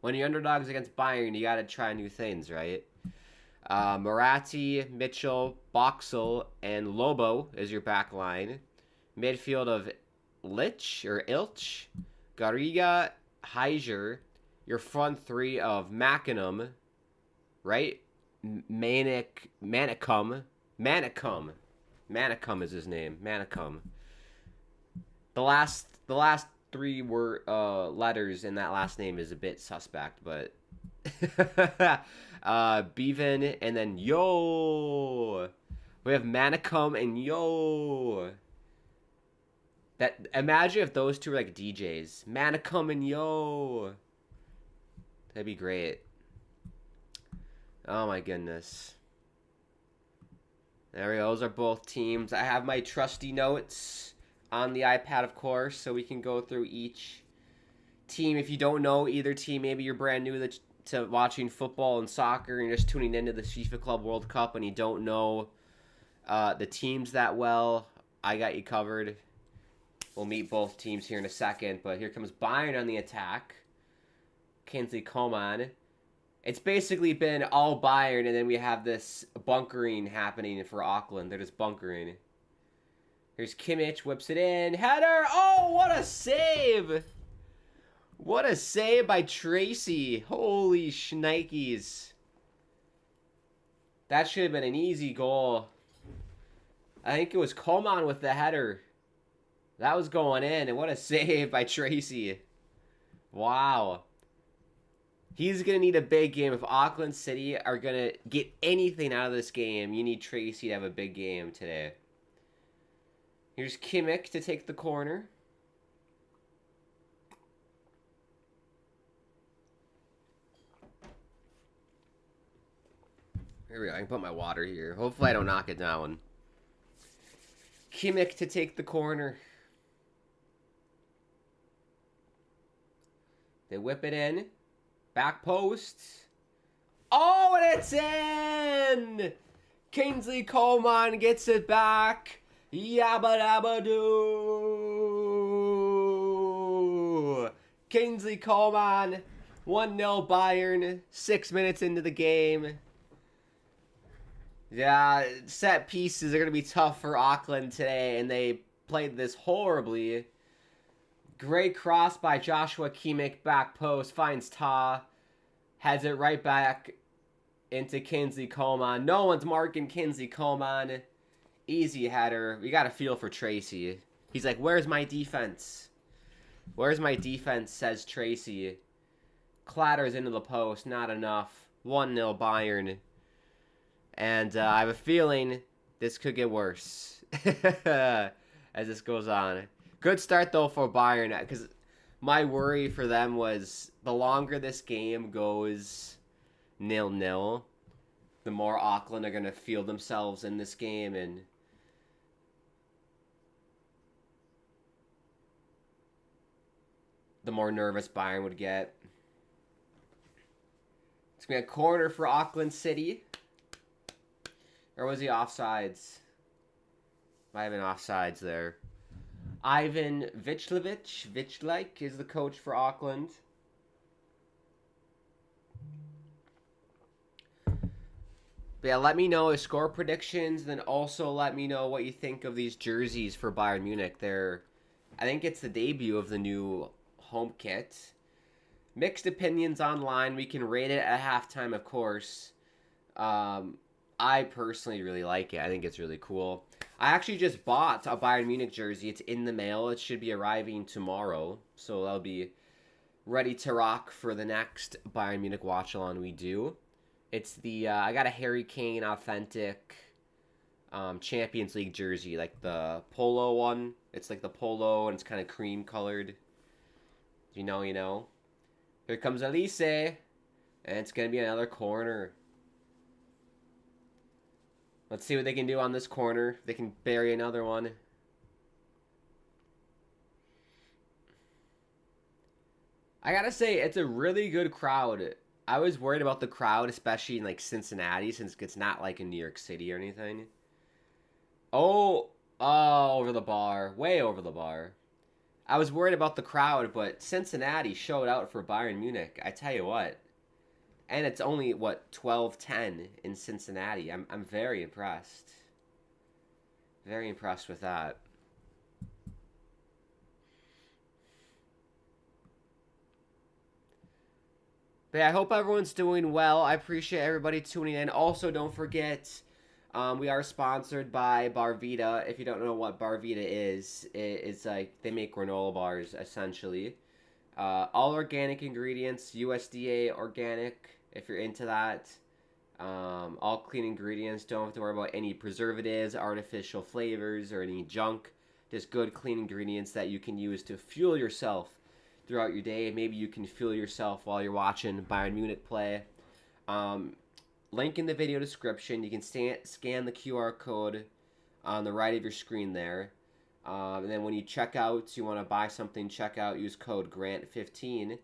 When you're underdogs against Bayern, you got to try new things, right? Moratti, Mitchell, Boxel, and Lobo is your back line. Midfield of Ilch, Garriga, Heiser. Your front three of Mackinum, right? Manicum is his name. Manicum. The last three were letters in that last name is a bit suspect, but Bevan and then Yo. We have Manicum and Yo. That imagine if those two were like DJs. Manicum and Yo. That'd be great. Oh my goodness. There we go. Those are both teams. I have my trusty notes on the iPad, of course, so we can go through each team. If you don't know either team, maybe you're brand new to watching football and soccer and you're just tuning into the FIFA Club World Cup and you don't know the teams that well, I got you covered. We'll meet both teams here in a second, but here comes Bayern on the attack. Kingsley Coman. It's basically been all Bayern, and then we have this bunkering happening for Auckland. They're just bunkering. Here's Kimmich, whips it in. Header! Oh, what a save! What a save by Tracy. Holy shnikes. That should have been an easy goal. I think it was Coman with the header. That was going in, and what a save by Tracy. Wow. He's going to need a big game. If Auckland City are going to get anything out of this game, you need Tracy to have a big game today. Here's Kimmich to take the corner. Here we go. I can put my water here. Hopefully I don't knock it down. Kimmich to take the corner. They whip it in. Back post. Oh, and it's in! Kingsley Coman gets it back. Yabba dabba doo. Kingsley Coman. 1-0 Bayern. 6 minutes into the game. Yeah, set pieces are going to be tough for Auckland today, and they played this horribly. Great cross by Joshua Kimmich, back post, finds Ta, heads it right back into Kingsley Coman. No one's marking Kingsley Coman. Easy header. We got a feel for Tracy. He's like, where's my defense? Where's my defense, says Tracy. Clatters into the post, not enough. 1-0 Bayern. And I have a feeling this could get worse as this goes on. Good start, though, for Bayern, because my worry for them was the longer this game goes 0-0, the more Auckland are going to feel themselves in this game, and the more nervous Bayern would get. It's going to be a corner for Auckland City. Or was he offsides? Might have been offsides there. Ivan Vichlike is the coach for Auckland. But yeah, let me know his score predictions, then also let me know what you think of these jerseys for Bayern Munich. I think it's the debut of the new home kit. Mixed opinions online. We can rate it at halftime, of course. I personally really like it. I think it's really cool. I actually just bought a Bayern Munich jersey. It's in the mail. It should be arriving tomorrow. So that'll be ready to rock for the next Bayern Munich Watchalong we do. It's the, I got a Harry Kane authentic Champions League jersey. Like the polo one. It's like the polo and it's kind of cream colored. You know, you know. Here comes Elise. And it's going to be another corner. Let's see what they can do on this corner. They can bury another one. I gotta say, it's a really good crowd. I was worried about the crowd, especially in like Cincinnati, since it's not like in New York City or anything. Oh, over the bar. Way over the bar. I was worried about the crowd, but Cincinnati showed out for Bayern Munich. I tell you what. And it's only, what, 12-10 in Cincinnati. I'm very impressed. Very impressed with that. But yeah, I hope everyone's doing well. I appreciate everybody tuning in. Also, don't forget, we are sponsored by Barvita. If you don't know what Barvita is, it's like they make granola bars, essentially. All organic ingredients, USDA organic, if you're into that. All clean ingredients. Don't have to worry about any preservatives, artificial flavors, or any junk. Just good, clean ingredients that you can use to fuel yourself throughout your day. Maybe you can fuel yourself while you're watching Bayern Munich play. Link in the video description. You can scan the QR code on the right of your screen there. And then when you check out, you want to buy something, check out, use code GRANT15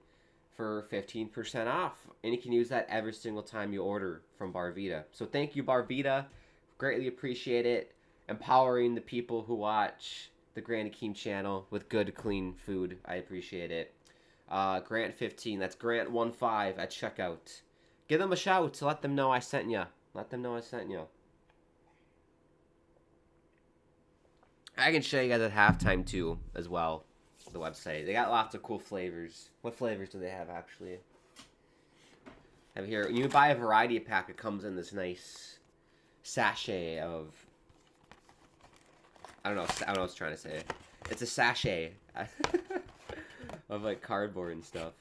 for 15% off. And you can use that every single time you order from Barvita. So thank you, Barvita. Greatly appreciate it. Empowering the people who watch the Grant Hakim channel with good, clean food. I appreciate it. Grant15. That's Grant15 at checkout. Give them a shout to let them know I sent you. Let them know I sent you. I can show you guys at halftime too, as well. The website. They got lots of cool flavors. What flavors do they have actually? Have here. When you buy a variety pack, it comes in this nice sachet of. I don't know what I was trying to say. It's a sachet of like cardboard and stuff.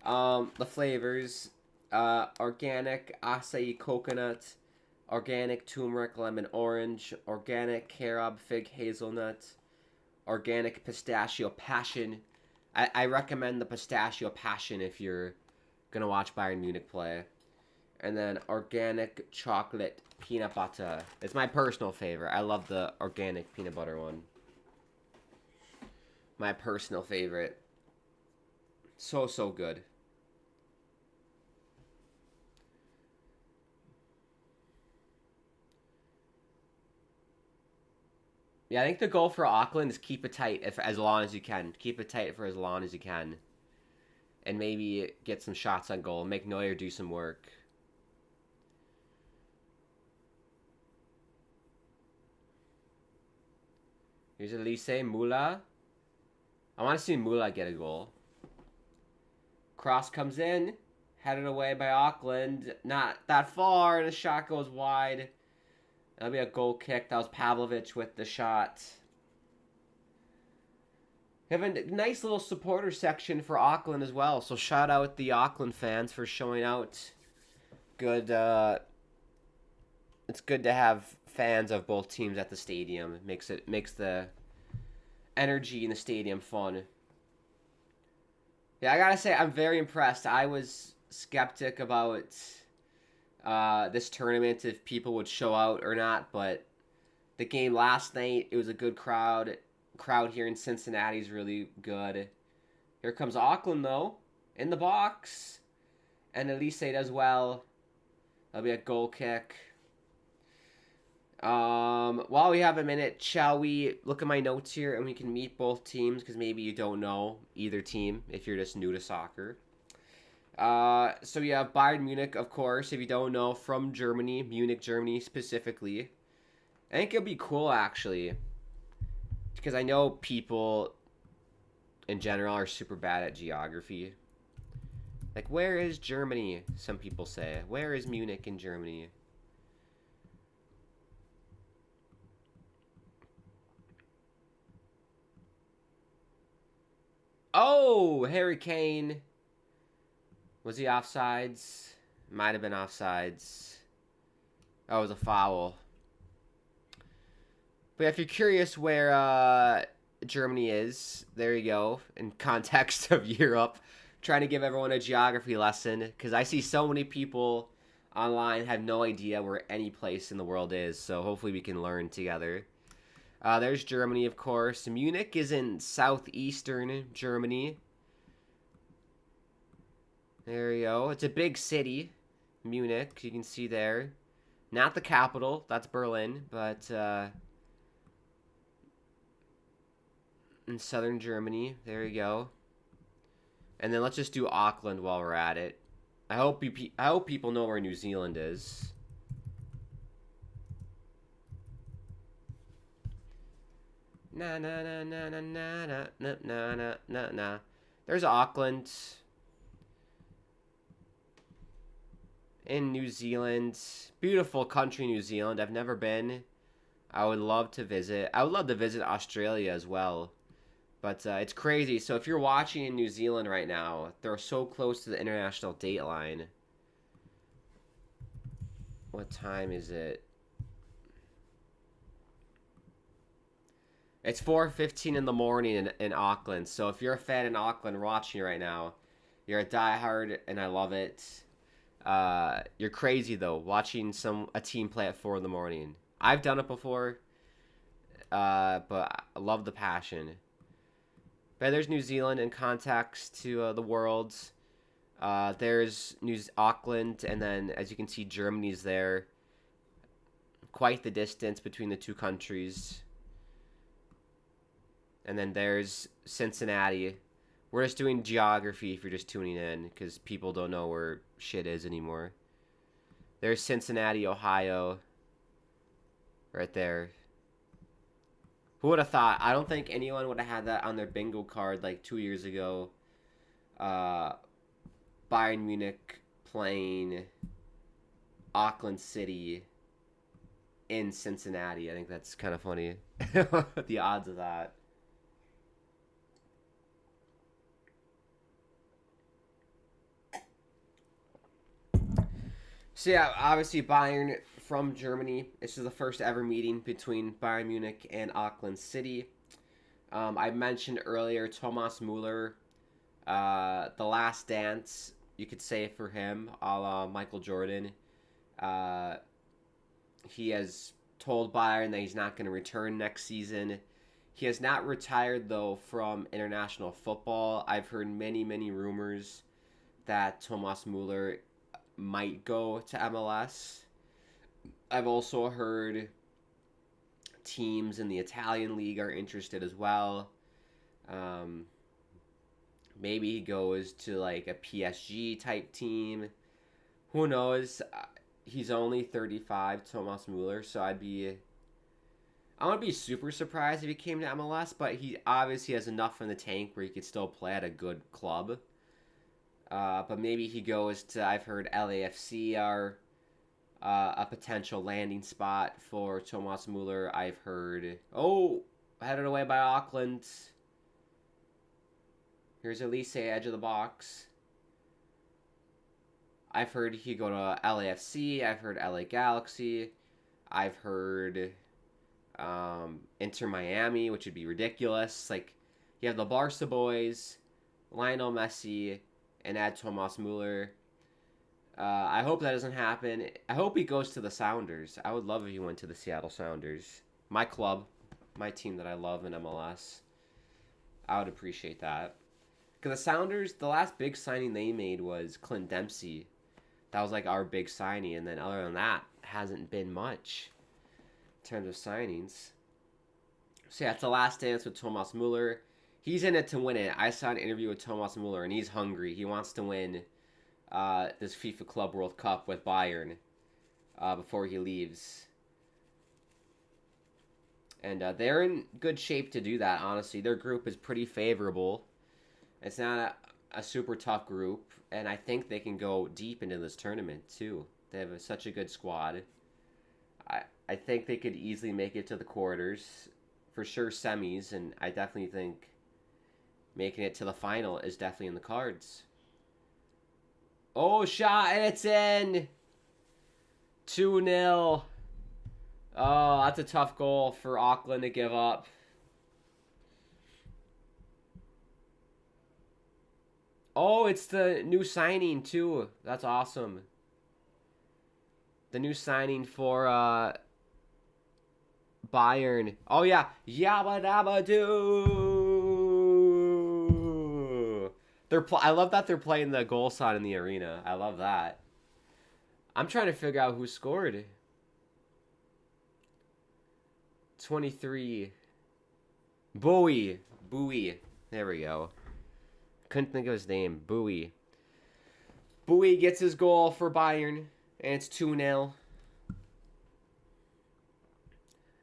The flavors: organic acai coconut, organic turmeric lemon orange, organic carob fig hazelnut, organic pistachio passion. I recommend the pistachio passion if you're gonna watch Bayern Munich play. And then organic chocolate peanut butter. It's my personal favorite. I love the organic peanut butter one. My personal favorite. So good. Yeah, I think the goal for Auckland is keep it tight as long as you can. Keep it tight for as long as you can. And maybe get some shots on goal. Make Neuer do some work. Here's Elise, Mula. I want to see Mula get a goal. Cross comes in. Headed away by Auckland. Not that far, and the shot goes wide. That'll be a goal kick. That was Pavlovich with the shot. We have a nice little supporter section for Auckland as well. So shout out the Auckland fans for showing out. Good. It's good to have fans of both teams at the stadium. It makes the energy in the stadium fun. Yeah, I gotta say I'm very impressed. I was skeptic about this tournament, if people would show out or not, but the game last night, it was a good crowd. Crowd here in Cincinnati is really good. Here comes Auckland though, in the box, and Elise does well. That'll be a goal kick. While we have a minute, shall we look at my notes here and we can meet both teams, because maybe you don't know either team if you're just new to soccer. So you have Bayern Munich, of course, if you don't know, from Germany, Munich, Germany specifically. I think it'll be cool, actually, because I know people in general are super bad at geography. Like, where is Germany, some people say. Where is Munich in Germany? Oh, Harry Kane. Was he offsides? Might have been offsides. Oh, it was a foul. But if you're curious where Germany is, there you go. In context of Europe, trying to give everyone a geography lesson, because I see so many people online have no idea where any place in the world is. So hopefully we can learn together. There's Germany, of course. Munich is in southeastern Germany. There you go. It's a big city, Munich. You can see there. Not the capital. That's Berlin. But, in southern Germany. There you go. And then let's just do Auckland while we're at it. I hope people know where New Zealand is. Na na na na na na na na na na na. There's Auckland in New Zealand. Beautiful country, New Zealand. I've never been. I would love to visit. I would love to visit Australia as well. But it's crazy. So if you're watching in New Zealand right now, they're so close to the international date line. What time is it? It's 4:15 in the morning in Auckland. So if you're a fan in Auckland watching right now, you're a diehard and I love it. You're crazy though, watching a team play at 4 in the morning. I've done it before, but I love the passion. But there's New Zealand in context to the world. There's Auckland, and then as you can see, Germany's there. Quite the distance between the two countries. And then there's Cincinnati. We're just doing geography if you're just tuning in, because people don't know where shit is anymore. There's Cincinnati, Ohio. Right there. Who would have thought? I don't think anyone would have had that on their bingo card like 2 years ago. Bayern Munich playing Auckland City in Cincinnati. I think that's kind of funny. The odds of that. So yeah, obviously Bayern from Germany. This is the first ever meeting between Bayern Munich and Auckland City. I mentioned earlier Thomas Müller, the last dance, you could say for him, a la Michael Jordan. He has told Bayern that he's not going to return next season. He has not retired, though, from international football. I've heard many, many rumors that Thomas Müller might go to MLS. I've also heard teams in the Italian league are interested as well. Maybe he goes to like a PSG type team. Who knows? He's only 35, Thomas Müller, so I wouldn't be super surprised if he came to MLS, but he obviously has enough in the tank where he could still play at a good club. But maybe he goes to, I've heard LAFC are a potential landing spot for Thomas Müller. I've heard, headed away by Auckland. Here's Elise, edge of the box. I've heard he go to LAFC. I've heard LA Galaxy. I've heard Inter Miami, which would be ridiculous. Like, you have the Barca boys, Lionel Messi, and add Thomas Müller. I hope that doesn't happen. I hope he goes to the Sounders. I would love if he went to the Seattle Sounders. My club, my team that I love in MLS. I would appreciate that. Because the Sounders, the last big signing they made was Clint Dempsey. That was like our big signing. And then other than that, hasn't been much in terms of signings. So yeah, it's the last dance with Thomas Müller. He's in it to win it. I saw an interview with Thomas Müller, and he's hungry. He wants to win this FIFA Club World Cup with Bayern before he leaves. And they're in good shape to do that, honestly. Their group is pretty favorable. It's not a super tough group, and I think they can go deep into this tournament, too. They have such a good squad. I think they could easily make it to the quarters. For sure, semis, and I definitely think making it to the final is definitely in the cards. Oh, shot, and it's in! 2-0. Oh, that's a tough goal for Auckland to give up. Oh, it's the new signing, too. That's awesome. The new signing for Bayern. Oh, yeah. Yabba dabba doo. I love that they're playing the goal sign in the arena. I love that. I'm trying to figure out who scored. 23. Bowie. Bowie. There we go. Couldn't think of his name. Bowie. Bowie gets his goal for Bayern, and it's 2-0.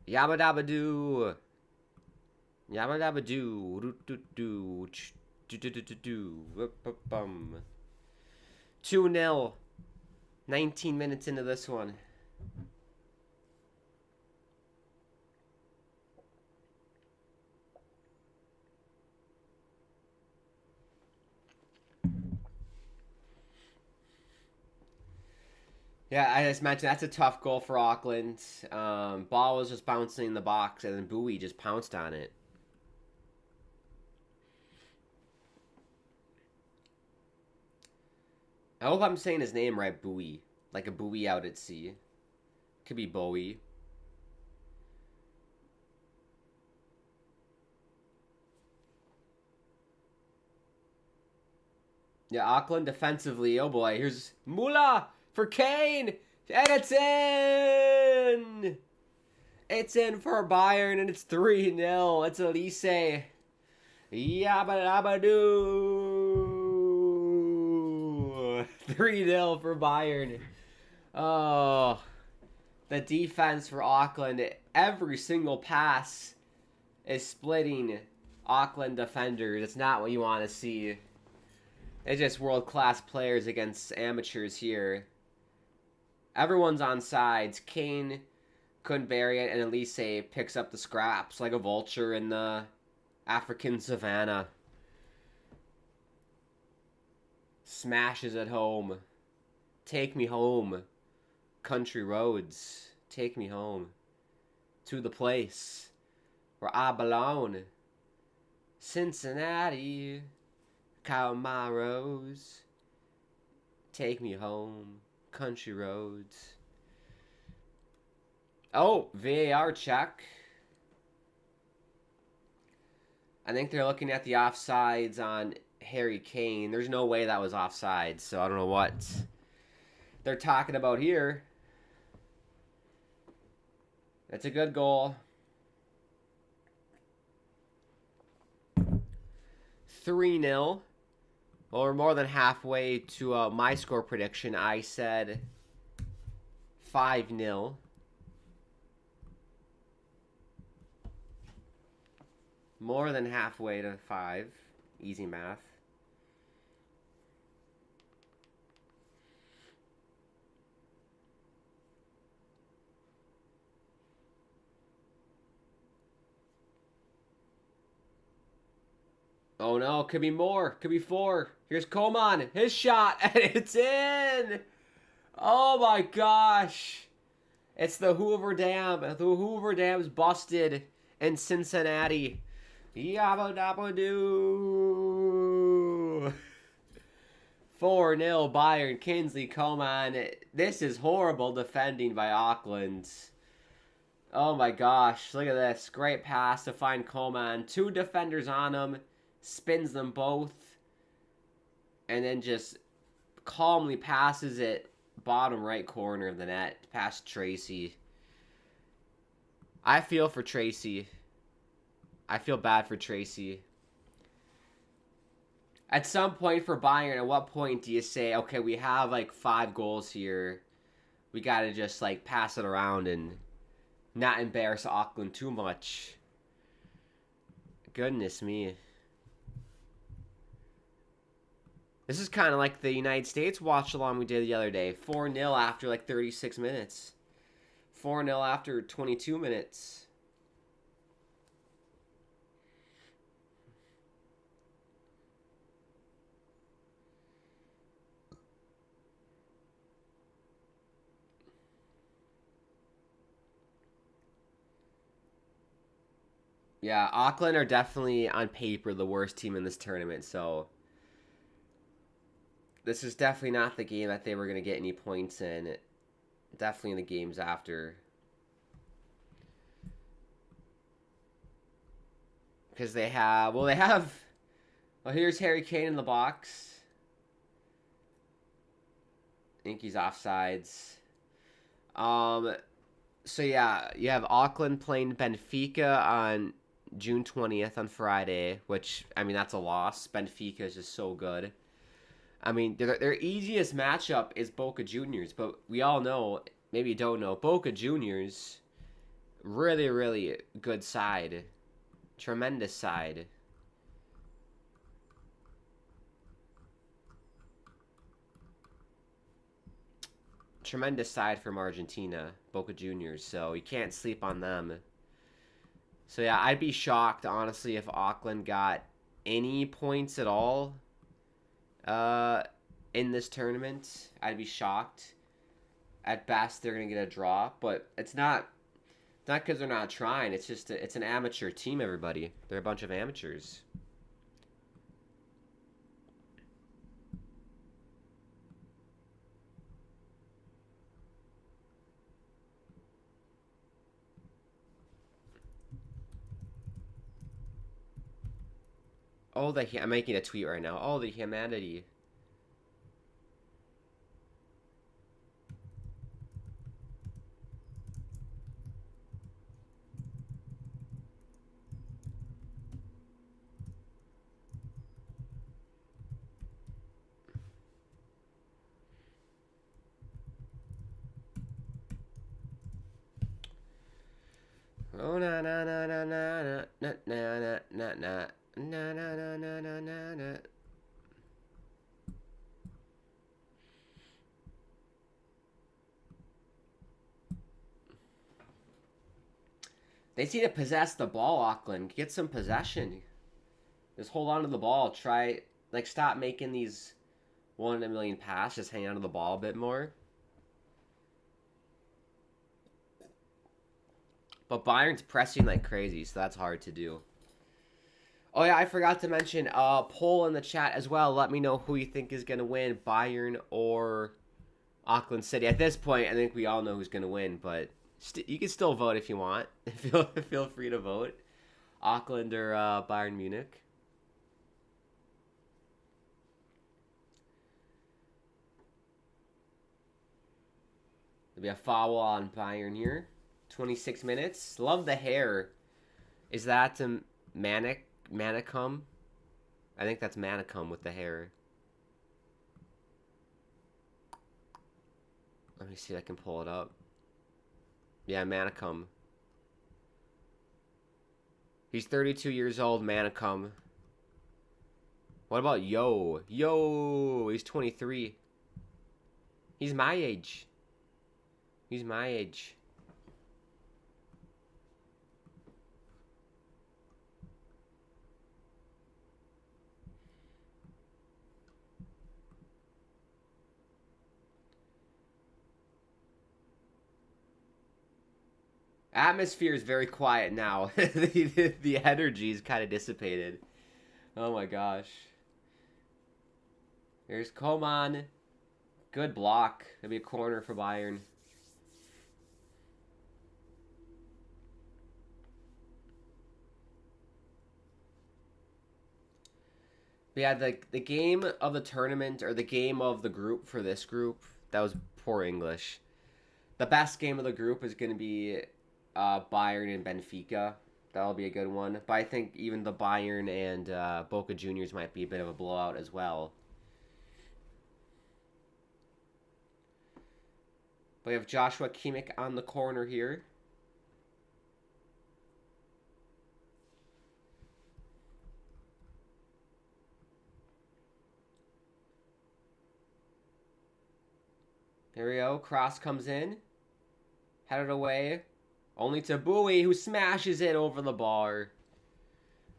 Yabba dabba doo. Yabba dabba doo. 2-0. 19 minutes into this one. Yeah, I just mentioned that's a tough goal for Auckland. Ball was just bouncing in the box, and then Bowie just pounced on it. I hope I'm saying his name right, Bowie. Like a buoy out at sea. Could be Bowie. Yeah, Auckland defensively. Oh boy, here's Mula for Kane, and it's in. It's in for Bayern, and it's 3-0. It's Elise. Yabba dabba doo. 3-0 for Bayern. Oh, the defense for Auckland. Every single pass is splitting Auckland defenders. It's not what you want to see. It's just world-class players against amateurs here. Everyone's on sides. Kane couldn't bury it, and Elise picks up the scraps like a vulture in the African savannah. Smashes it home. Take me home. Country roads. Take me home. To the place where I belong. Cincinnati. Count my rows. Take me home. Country roads. Oh, VAR check. I think they're looking at the offsides on Harry Kane. There's no way that was offsides, so I don't know what they're talking about here. That's a good goal. 3-0. Well, we're more than halfway to my score prediction. I said 5-0. More than halfway to 5. Easy math. Oh no, could be more. Could be 4. Here's Coman. His shot, and it's in. Oh my gosh. It's the Hoover Dam. The Hoover Dam's busted in Cincinnati. Yabba dabba doo. 4-0 Bayern. Kingsley Coman. This is horrible defending by Auckland. Oh my gosh. Look at this. Great pass to find Coman. 2 defenders on him. Spins them both. And then just calmly passes it bottom right corner of the net past Tracy. I feel for Tracy. I feel bad for Tracy. At some point for Bayern, at what point do you say, okay, we have like 5 goals here. We got to just like pass it around and not embarrass Auckland too much. Goodness me. This is kind of like the United States watch-along we did the other day. 4-0 after like 36 minutes. 4-0 after 22 minutes. Yeah, Auckland are definitely on paper the worst team in this tournament, so this is definitely not the game that they were going to get any points in. Definitely in the games after. Because they have... Well, here's Harry Kane in the box. I think he's offsides. So, yeah, you have Auckland playing Benfica on June 20th on Friday, which, I mean, that's a loss. Benfica is just so good. I mean, their easiest matchup is Boca Juniors, but we all know, maybe you don't know, Boca Juniors, really, really good side. Tremendous side. Tremendous side from Argentina, Boca Juniors, so you can't sleep on them. So yeah, I'd be shocked, honestly, if Auckland got any points at all uh, in this tournament. I'd be shocked. At best, they're going to get a draw, but it's not because they're not trying. It's just it's an amateur team, everybody. They're a bunch of amateurs. Oh, I'm making a tweet right now. Oh, the humanity. Oh na na na na na na na na na na na na na na na na. They need to possess the ball, Auckland. Get some possession. Just hold on to the ball. Try, like, stop making these 1 in a million passes. Just hang on to the ball a bit more. But Bayern's pressing like crazy, so that's hard to do. Oh yeah, I forgot to mention poll in the chat as well. Let me know who you think is going to win, Bayern or Auckland City. At this point, I think we all know who's going to win, but you can still vote if you want. Feel free to vote. Auckland or Bayern Munich. There'll be a foul on Bayern here. 26 minutes. Love the hair. Is that Manicum? I think that's Manicum with the hair. Let me see if I can pull it up. Yeah, Manicum. He's 32 years old, Manicum. What about Yo? Yo, he's 23. He's my age. He's my age. Atmosphere is very quiet now. the energy is kind of dissipated. Oh my gosh. There's Coman. Good block. That'll be a corner for Bayern. But yeah, the game of the tournament, or the game of the group for this group, that was poor English. The best game of the group is going to be Bayern and Benfica. That'll be a good one. But I think even the Bayern and Boca Juniors might be a bit of a blowout as well. But we have Joshua Kimmich on the corner here. There we go. Cross comes in. Headed away. Only to Bowie, who smashes it over the bar.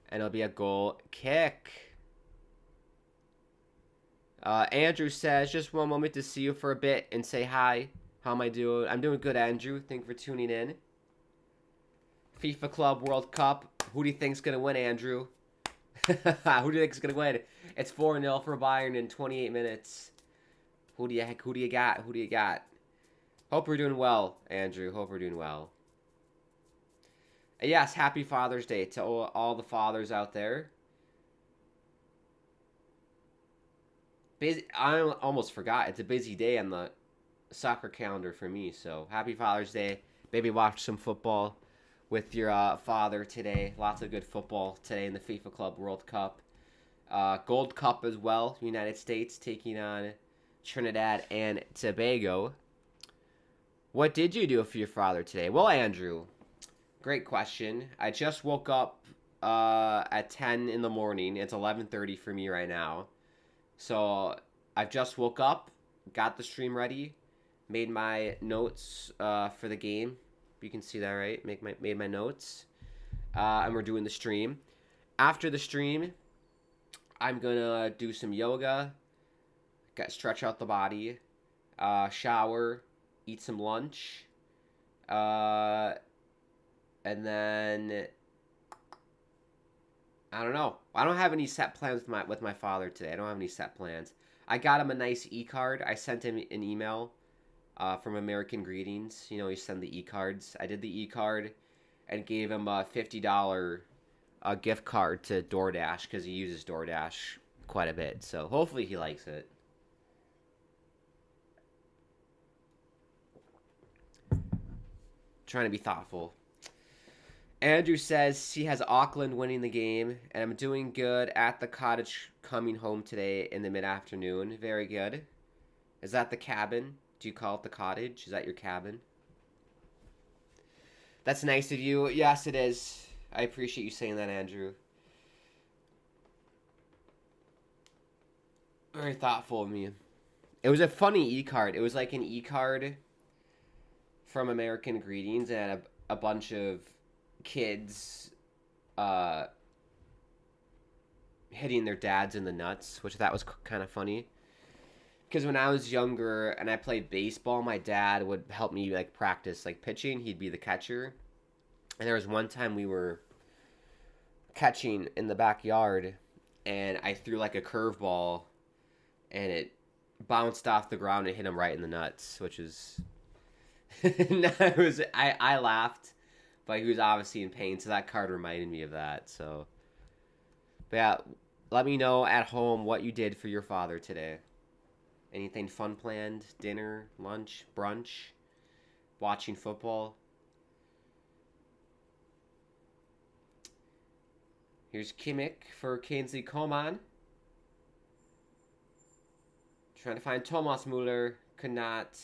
And it'll be a goal kick. Andrew says, just one moment to see you for a bit and say hi. How am I doing? I'm doing good, Andrew. Thank you for tuning in. FIFA Club World Cup. Who do you think's going to win, Andrew? Who do you think's going to win? It's 4-0 for Bayern in 28 minutes. Who do you got? Who do you got? Hope we're doing well, Andrew. Hope we're doing well. And yes, happy Father's Day to all the fathers out there. I almost forgot. It's a busy day on the soccer calendar for me. So happy Father's Day. Maybe watch some football. with your father today. Lots of good football today in the FIFA Club World Cup. Gold Cup as well. United States taking on Trinidad and Tobago. What did you do for your father today? Well, Andrew, great question. I just woke up at 10 in the morning. It's 11:30 for me right now. So I've just woke up, got the stream ready, made my notes for the game. You can see that, right? Made my notes, and we're doing the stream. After the stream, I'm gonna do some yoga, stretch out the body, shower, eat some lunch, and then I don't know. I don't have any set plans with my father today. I don't have any set plans. I got him a nice e-card. I sent him an email from American Greetings. You know, you send the e-cards. I did the e-card and gave him a $50 gift card to DoorDash because he uses DoorDash quite a bit. So hopefully he likes it. Trying to be thoughtful. Andrew says he has Auckland winning the game, and I'm doing good at the cottage coming home today in the mid-afternoon. Very good. Is that the cabin? Do you call it the cottage? Is that your cabin? That's nice of you. Yes, it is. I appreciate you saying that, Andrew. Very thoughtful of me. It was a funny e-card. It was like an e-card from American Greetings and a bunch of kids hitting their dads in the nuts, which that was kind of funny. Because when I was younger and I played baseball, my dad would help me like practice like pitching. He'd be the catcher. And there was one time we were catching in the backyard and I threw like a curveball and it bounced off the ground and hit him right in the nuts, which is I laughed, but he was obviously in pain, so that card reminded me of that. So, but yeah, let me know at home what you did for your father today. Anything fun planned? Dinner, lunch, brunch, watching football? Here's Kimmich for Kingsley Coman. Trying to find Thomas Muller. Could not.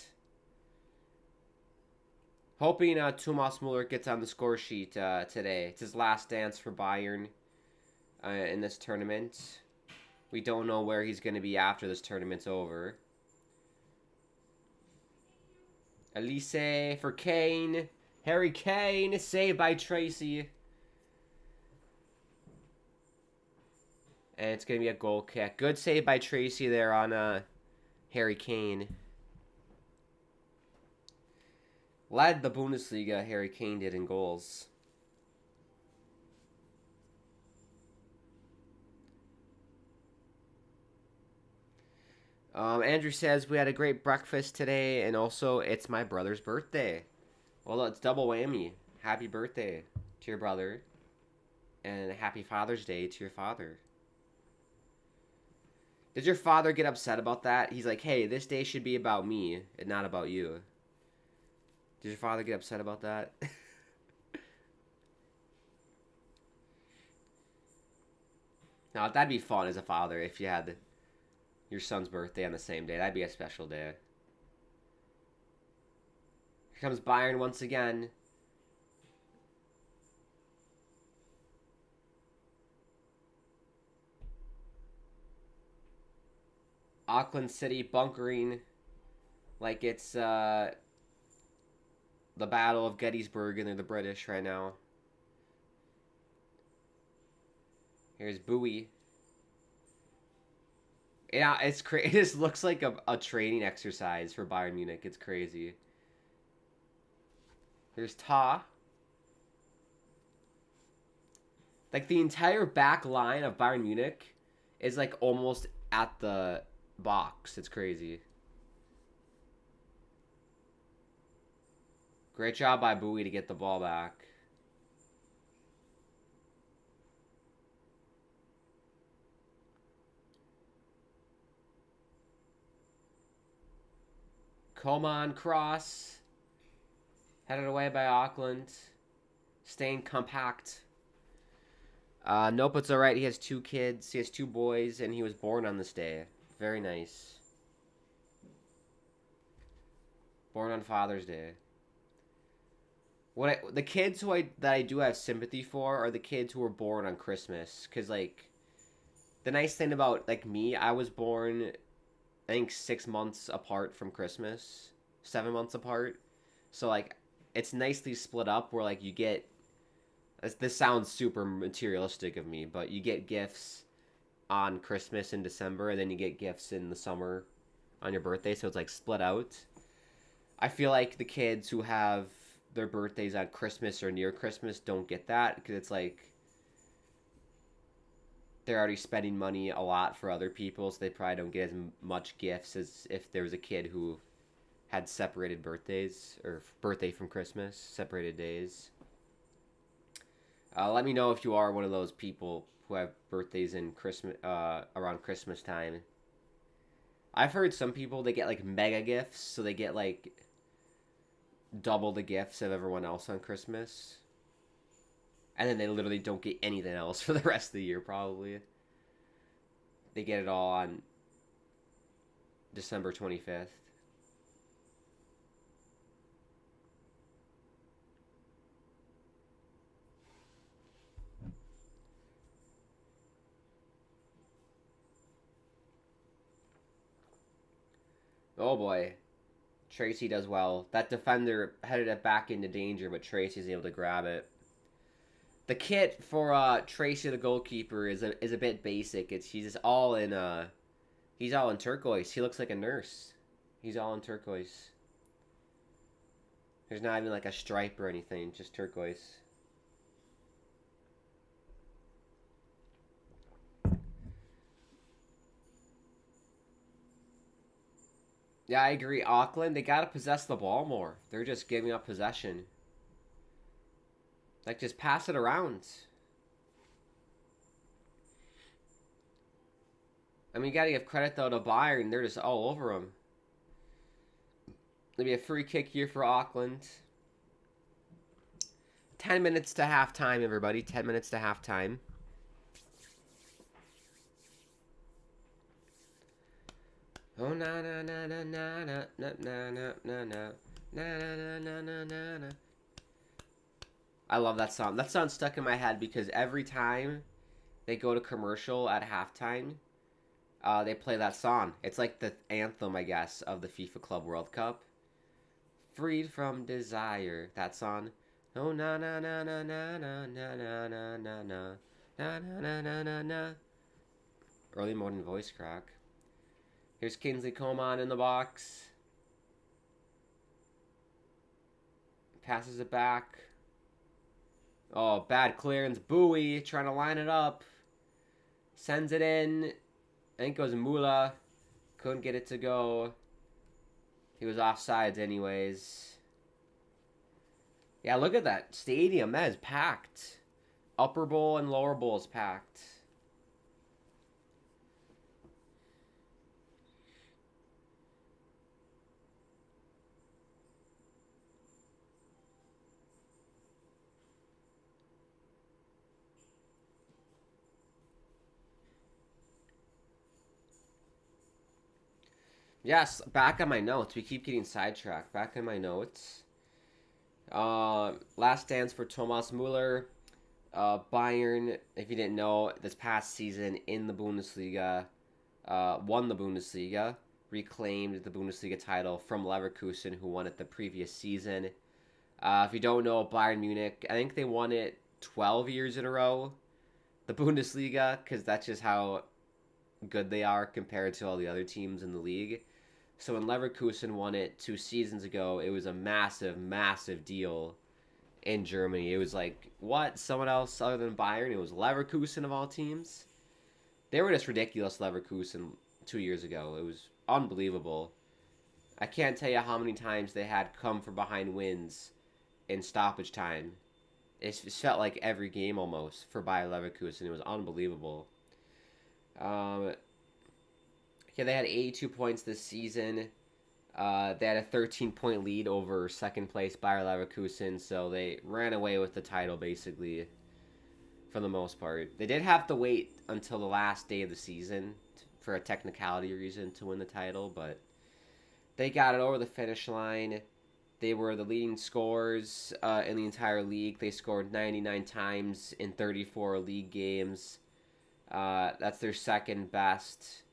Hoping Thomas Muller gets on the score sheet today. It's his last dance for Bayern in this tournament. We don't know where he's going to be after this tournament's over. Elise for Kane. Harry Kane, saved by Tracy. And it's going to be a goal kick. Good save by Tracy there on Harry Kane. Led the Bundesliga, Harry Kane did in goals. Andrew says, we had a great breakfast today, and also it's my brother's birthday. Well, it's double whammy. Happy birthday to your brother, and happy Father's Day to your father. Did your father get upset about that? He's like, hey, this day should be about me and not about you. Did your father get upset about that? No, that'd be fun as a father if you had your son's birthday on the same day. That'd be a special day. Here comes Bayern once again. Auckland City bunkering like it's the Battle of Gettysburg and they're the British right now. Here's Bowie. Yeah, it's crazy. It just looks like a training exercise for Bayern Munich. It's crazy. Here's Ta. Like the entire back line of Bayern Munich is like almost at the box. It's crazy. Great job by Bowie to get the ball back. Coman cross. Headed away by Auckland. Staying compact. Nope, it's alright. He has 2 kids. He has 2 boys, and he was born on this day. Very nice. Born on Father's Day. The kids that I do have sympathy for are the kids who were born on Christmas, because like the nice thing about like me, I was born I think 6 months apart from Christmas, 7 months apart. So like it's nicely split up where like you get this sounds super materialistic of me, but you get gifts on Christmas in December, and then you get gifts in the summer on your birthday, so it's like split out. I feel like the kids who have their birthdays on Christmas or near Christmas don't get that because it's like they're already spending money a lot for other people, so they probably don't get as much gifts as if there was a kid who had separated birthdays or birthday from Christmas, separated days. Let me know if you are one of those people who have birthdays in Christmas around Christmas time. I've heard some people they get like mega gifts, so they get like double the gifts of everyone else on Christmas. And then they literally don't get anything else for the rest of the year, probably. They get it all on December 25th. Oh boy. Tracy does well. That defender headed it back into danger, but Tracy's able to grab it. The kit for Tracy, the goalkeeper, is a bit basic. He's all in turquoise. He looks like a nurse. He's all in turquoise. There's not even like a stripe or anything, just turquoise. Yeah, I agree. Auckland, they gotta possess the ball more. They're just giving up possession. Like, just pass it around. I mean, you gotta give credit, though, to Bayern. They're just all over them. There'll be a free kick here for Auckland. 10 minutes to halftime, everybody. 10 minutes to halftime. Oh, na na na na na na na na na na na na na na na na. I love that song. That song's stuck in my head because every time they go to commercial at halftime, they play that song. It's like the anthem, I guess, of the FIFA Club World Cup. Freed from desire. That song. Oh na na na na na na na na na na na na na na na na. Early morning voice crack. Here's Kingsley Coman in the box. Passes it back. Oh, bad clearance. Bowie trying to line it up. Sends it in. I think it was Mula. Couldn't get it to go. He was offsides anyways. Yeah, look at that stadium. That is packed. Upper bowl and lower bowl is packed. Yes, back on my notes. We keep getting sidetracked. Back on my notes. Last dance for Thomas Müller. Bayern, if you didn't know, this past season in the Bundesliga, won the Bundesliga, reclaimed the Bundesliga title from Leverkusen, who won it the previous season. If you don't know, Bayern Munich, I think they won it 12 years in a row, the Bundesliga, because that's just how good they are compared to all the other teams in the league. So when Leverkusen won it 2 seasons ago, it was a massive, massive deal in Germany. It was like, what? Someone else other than Bayern? It was Leverkusen of all teams? They were just ridiculous, Leverkusen, 2 years ago. It was unbelievable. I can't tell you how many times they had come from behind wins in stoppage time. It felt like every game almost for Bayer Leverkusen. It was unbelievable. Yeah, they had 82 points this season. They had a 13-point lead over second place Bayer Leverkusen, so they ran away with the title basically for the most part. They did have to wait until the last day of the season for a technicality reason to win the title, but they got it over the finish line. They were the leading scorers in the entire league. They scored 99 times in 34 league games. That's their second best.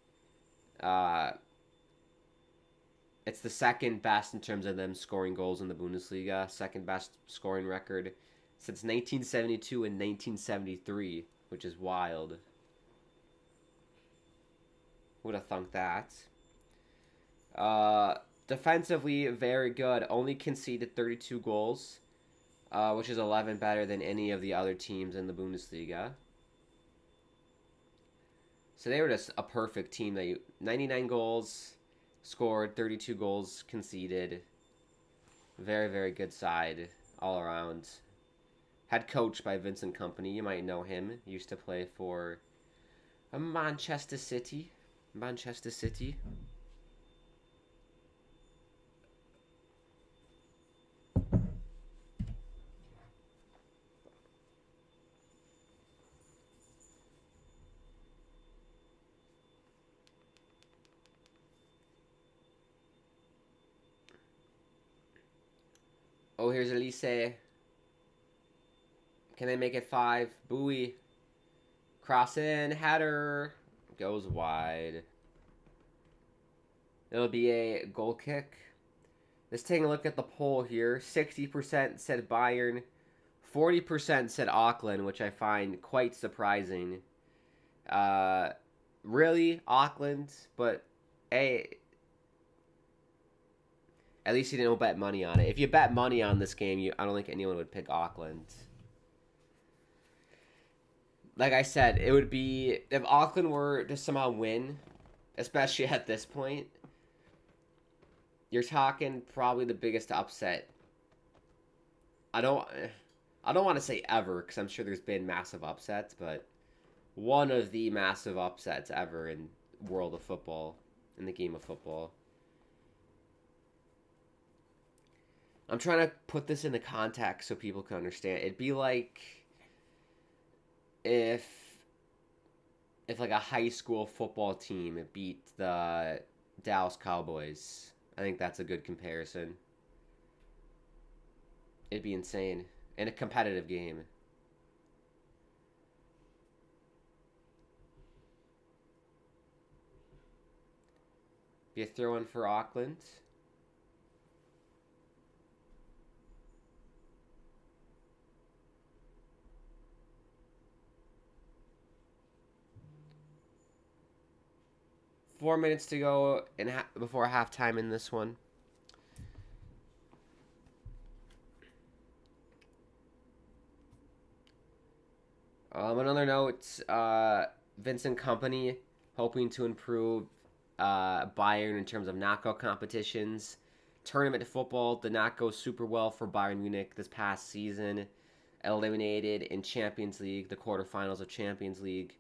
It's the second best in terms of them scoring goals in the Bundesliga. Second best scoring record since 1972 and 1973, which is wild. Would have thunk that. Defensively, very good. Only conceded 32 goals, which is 11 better than any of the other teams in the Bundesliga. So they were just a perfect team. They 99 goals, scored 32 goals, conceded. Very, very good side all around. Head coach by Vincent Kompany. You might know him. He used to play for Manchester City. Manchester City. Oh, here's Elise. Can they make it 5? Bowie. Cross in. Header. Goes wide. It'll be a goal kick. Let's take a look at the poll here. 60% said Bayern. 40% said Auckland, which I find quite surprising. Really? Auckland? But, hey, at least you didn't bet money on it. If you bet money on this game, I don't think anyone would pick Auckland. Like I said, it would be... If Auckland were to somehow win, especially at this point, you're talking probably the biggest upset. I don't want to say ever, because I'm sure there's been massive upsets, but one of the massive upsets ever in world of football, in the game of football. I'm trying to put this into context so people can understand. It'd be like if like a high school football team beat the Dallas Cowboys. I think that's a good comparison. It'd be insane in a competitive game. Be a throw-in for Auckland. Four minutes to go before halftime in this one. Another note, Vincent Kompany hoping to improve Bayern in terms of knockout competitions. Tournament football did not go super well for Bayern Munich this past season. Eliminated in Champions League, the quarterfinals of Champions League.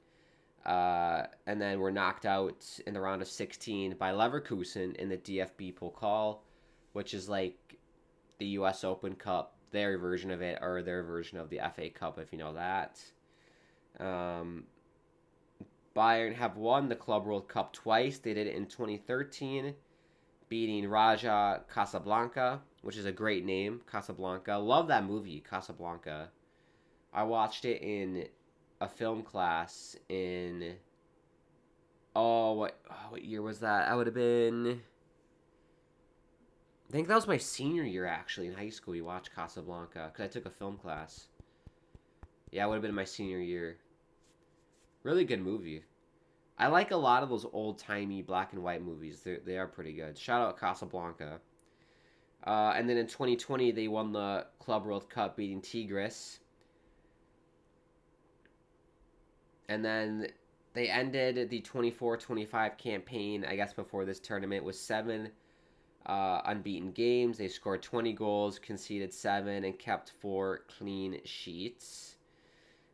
And then were knocked out in the round of 16 by Leverkusen in the DFB Pokal, which is like the US Open Cup, their version of it, or their version of the FA Cup, if you know that. Bayern have won the Club World Cup twice. They did it in 2013, beating Raja Casablanca, which is a great name, Casablanca. Love that movie, Casablanca. I watched it in a film class in... what year was that? I would have been... I think that was my senior year, actually, in high school. We watched Casablanca, because I took a film class. Yeah, it would have been my senior year. Really good movie. I like a lot of those old-timey black and white movies. They are pretty good. Shout out Casablanca. And then in 2020, they won the Club World Cup, beating Tigres. And then they ended the 24-25 campaign, I guess, before this tournament with 7 unbeaten games. They scored 20 goals, conceded 7, and kept 4 clean sheets.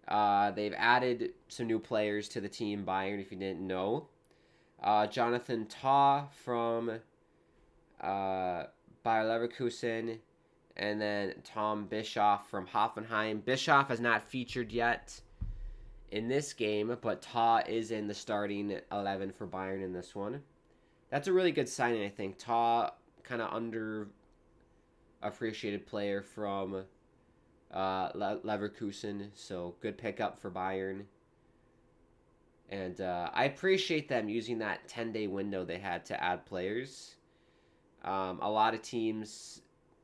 They've added some new players to the team, Bayern, if you didn't know. Jonathan Tah from Bayer Leverkusen, and then Tom Bischoff from Hoffenheim. Bischoff has not featured yet in this game, but Ta is in the starting 11 for Bayern in this one. That's a really good signing, I think. Ta, kind of underappreciated player from Leverkusen, so good pickup for Bayern. And I appreciate them using that 10-day window they had to add players. A lot of teams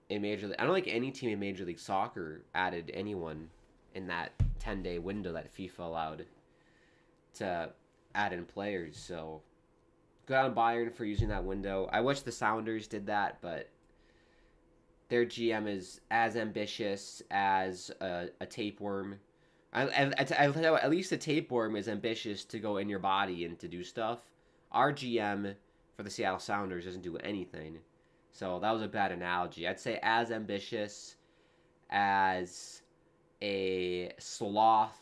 in Major League... I don't think any team in Major League Soccer added anyone in that 10-day window that FIFA allowed to add in players. So, good on Bayern for using that window. I wish the Sounders did that, but their GM is as ambitious as a tapeworm. At least a tapeworm is ambitious to go in your body and to do stuff. Our GM for the Seattle Sounders doesn't do anything. So that was a bad analogy. I'd say as ambitious as a sloth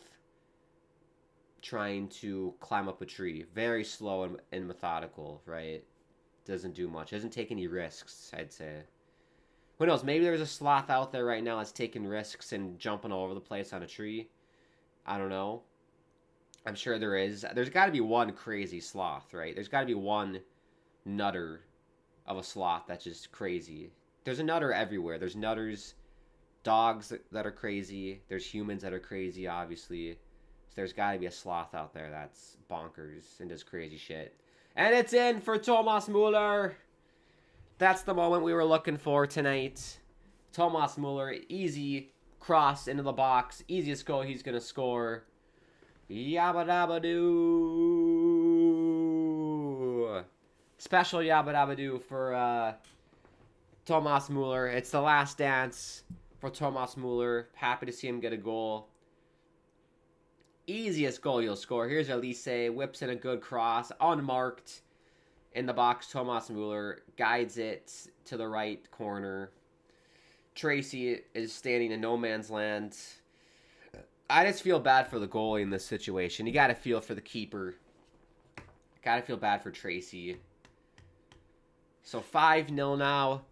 trying to climb up a tree. Very slow and methodical, right? Doesn't do much. Doesn't take any risks, I'd say. Who knows? Maybe there's a sloth out there right now that's taking risks and jumping all over the place on a tree. I don't know. I'm sure there is. There's got to be one crazy sloth, right? There's got to be one nutter of a sloth that's just crazy. There's a nutter everywhere. There's nutters, dogs that are crazy. There's humans that are crazy, obviously. So there's got to be a sloth out there that's bonkers and does crazy shit. And it's in for Thomas Müller. That's the moment we were looking for tonight. Thomas Müller, easy cross into the box. Easiest goal he's going to score. Yabba dabba doo. Special yabba dabba doo for Thomas Müller. It's the last dance for Thomas Müller. Happy to see him get a goal. Easiest goal you'll score. Here's Elise. Whips in a good cross. Unmarked. In the box, Thomas Müller guides it to the right corner. Tracy is standing in no man's land. I just feel bad for the goalie in this situation. You got to feel for the keeper. Got to feel bad for Tracy. So 5-0 now.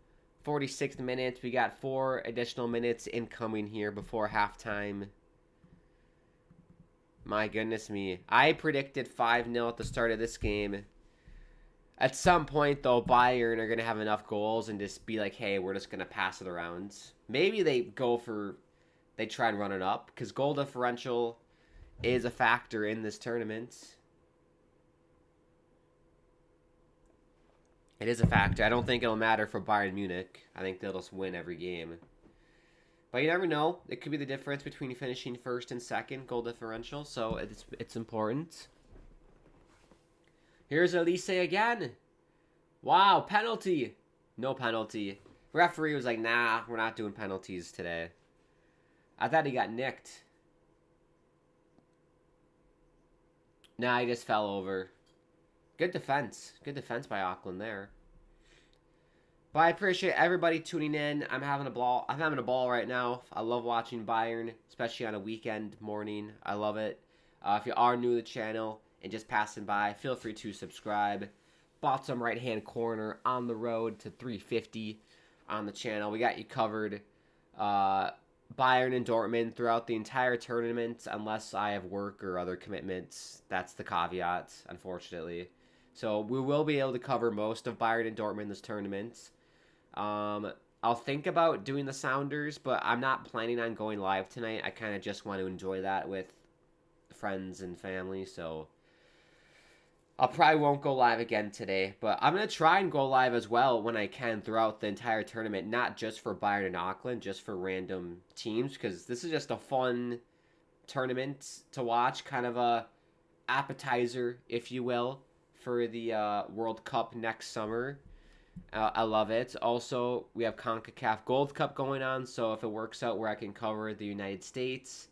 46th minute. We got 4 additional minutes incoming here before halftime. My goodness me. I predicted 5-0 at the start of this game. At some point, though, Bayern are going to have enough goals and just be like, hey, we're just going to pass it around. Maybe they try and run it up, because goal differential is a factor in this tournament. It is a factor. I don't think it'll matter for Bayern Munich. I think they'll just win every game. But you never know. It could be the difference between finishing first and second goal differential, so it's important. Here's Elise again. Wow, penalty. No penalty. Referee was like, nah, we're not doing penalties today. I thought he got nicked. Nah, he just fell over. Good defense. Good defense by Auckland there. But I appreciate everybody tuning in. I'm having a ball. I'm having a ball right now. I love watching Bayern, especially on a weekend morning. I love it. If you are new to the channel and just passing by, feel free to subscribe. Bottom right-hand corner on the road to 350 on the channel. We got you covered. Bayern and Dortmund throughout the entire tournament, unless I have work or other commitments. That's the caveat, unfortunately. So we will be able to cover most of Bayern and Dortmund this tournament. I'll think about doing the Sounders, but I'm not planning on going live tonight. I kind of just want to enjoy that with friends and family, so I probably won't go live again today, but I'm going to try and go live as well when I can throughout the entire tournament, not just for Bayern and Auckland, just for random teams, because this is just a fun tournament to watch, kind of a appetizer, if you will, for the World Cup next summer. I love it. Also, we have CONCACAF Gold Cup going on, so if it works out where I can cover the United States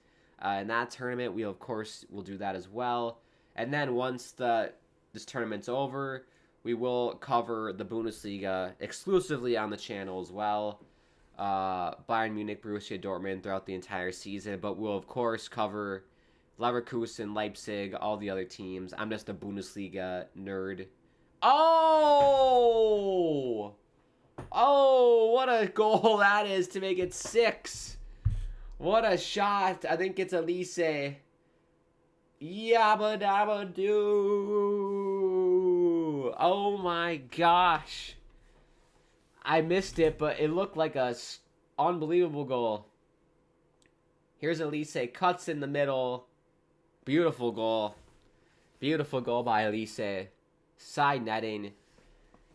in that tournament, we, of course, will do that as well. And then once this tournament's over, we will cover the Bundesliga exclusively on the channel as well. Bayern Munich, Borussia Dortmund throughout the entire season, but we'll, of course, cover Leverkusen, Leipzig, all the other teams. I'm just a Bundesliga nerd. Oh! a goal that is to make it 6. What a shot. I think it's Elise. Yabba dabba doo. Oh my gosh. I missed it, but it looked like a unbelievable goal. Here's Elise. Cuts in the middle. Beautiful goal. Beautiful goal by Elise. Side netting.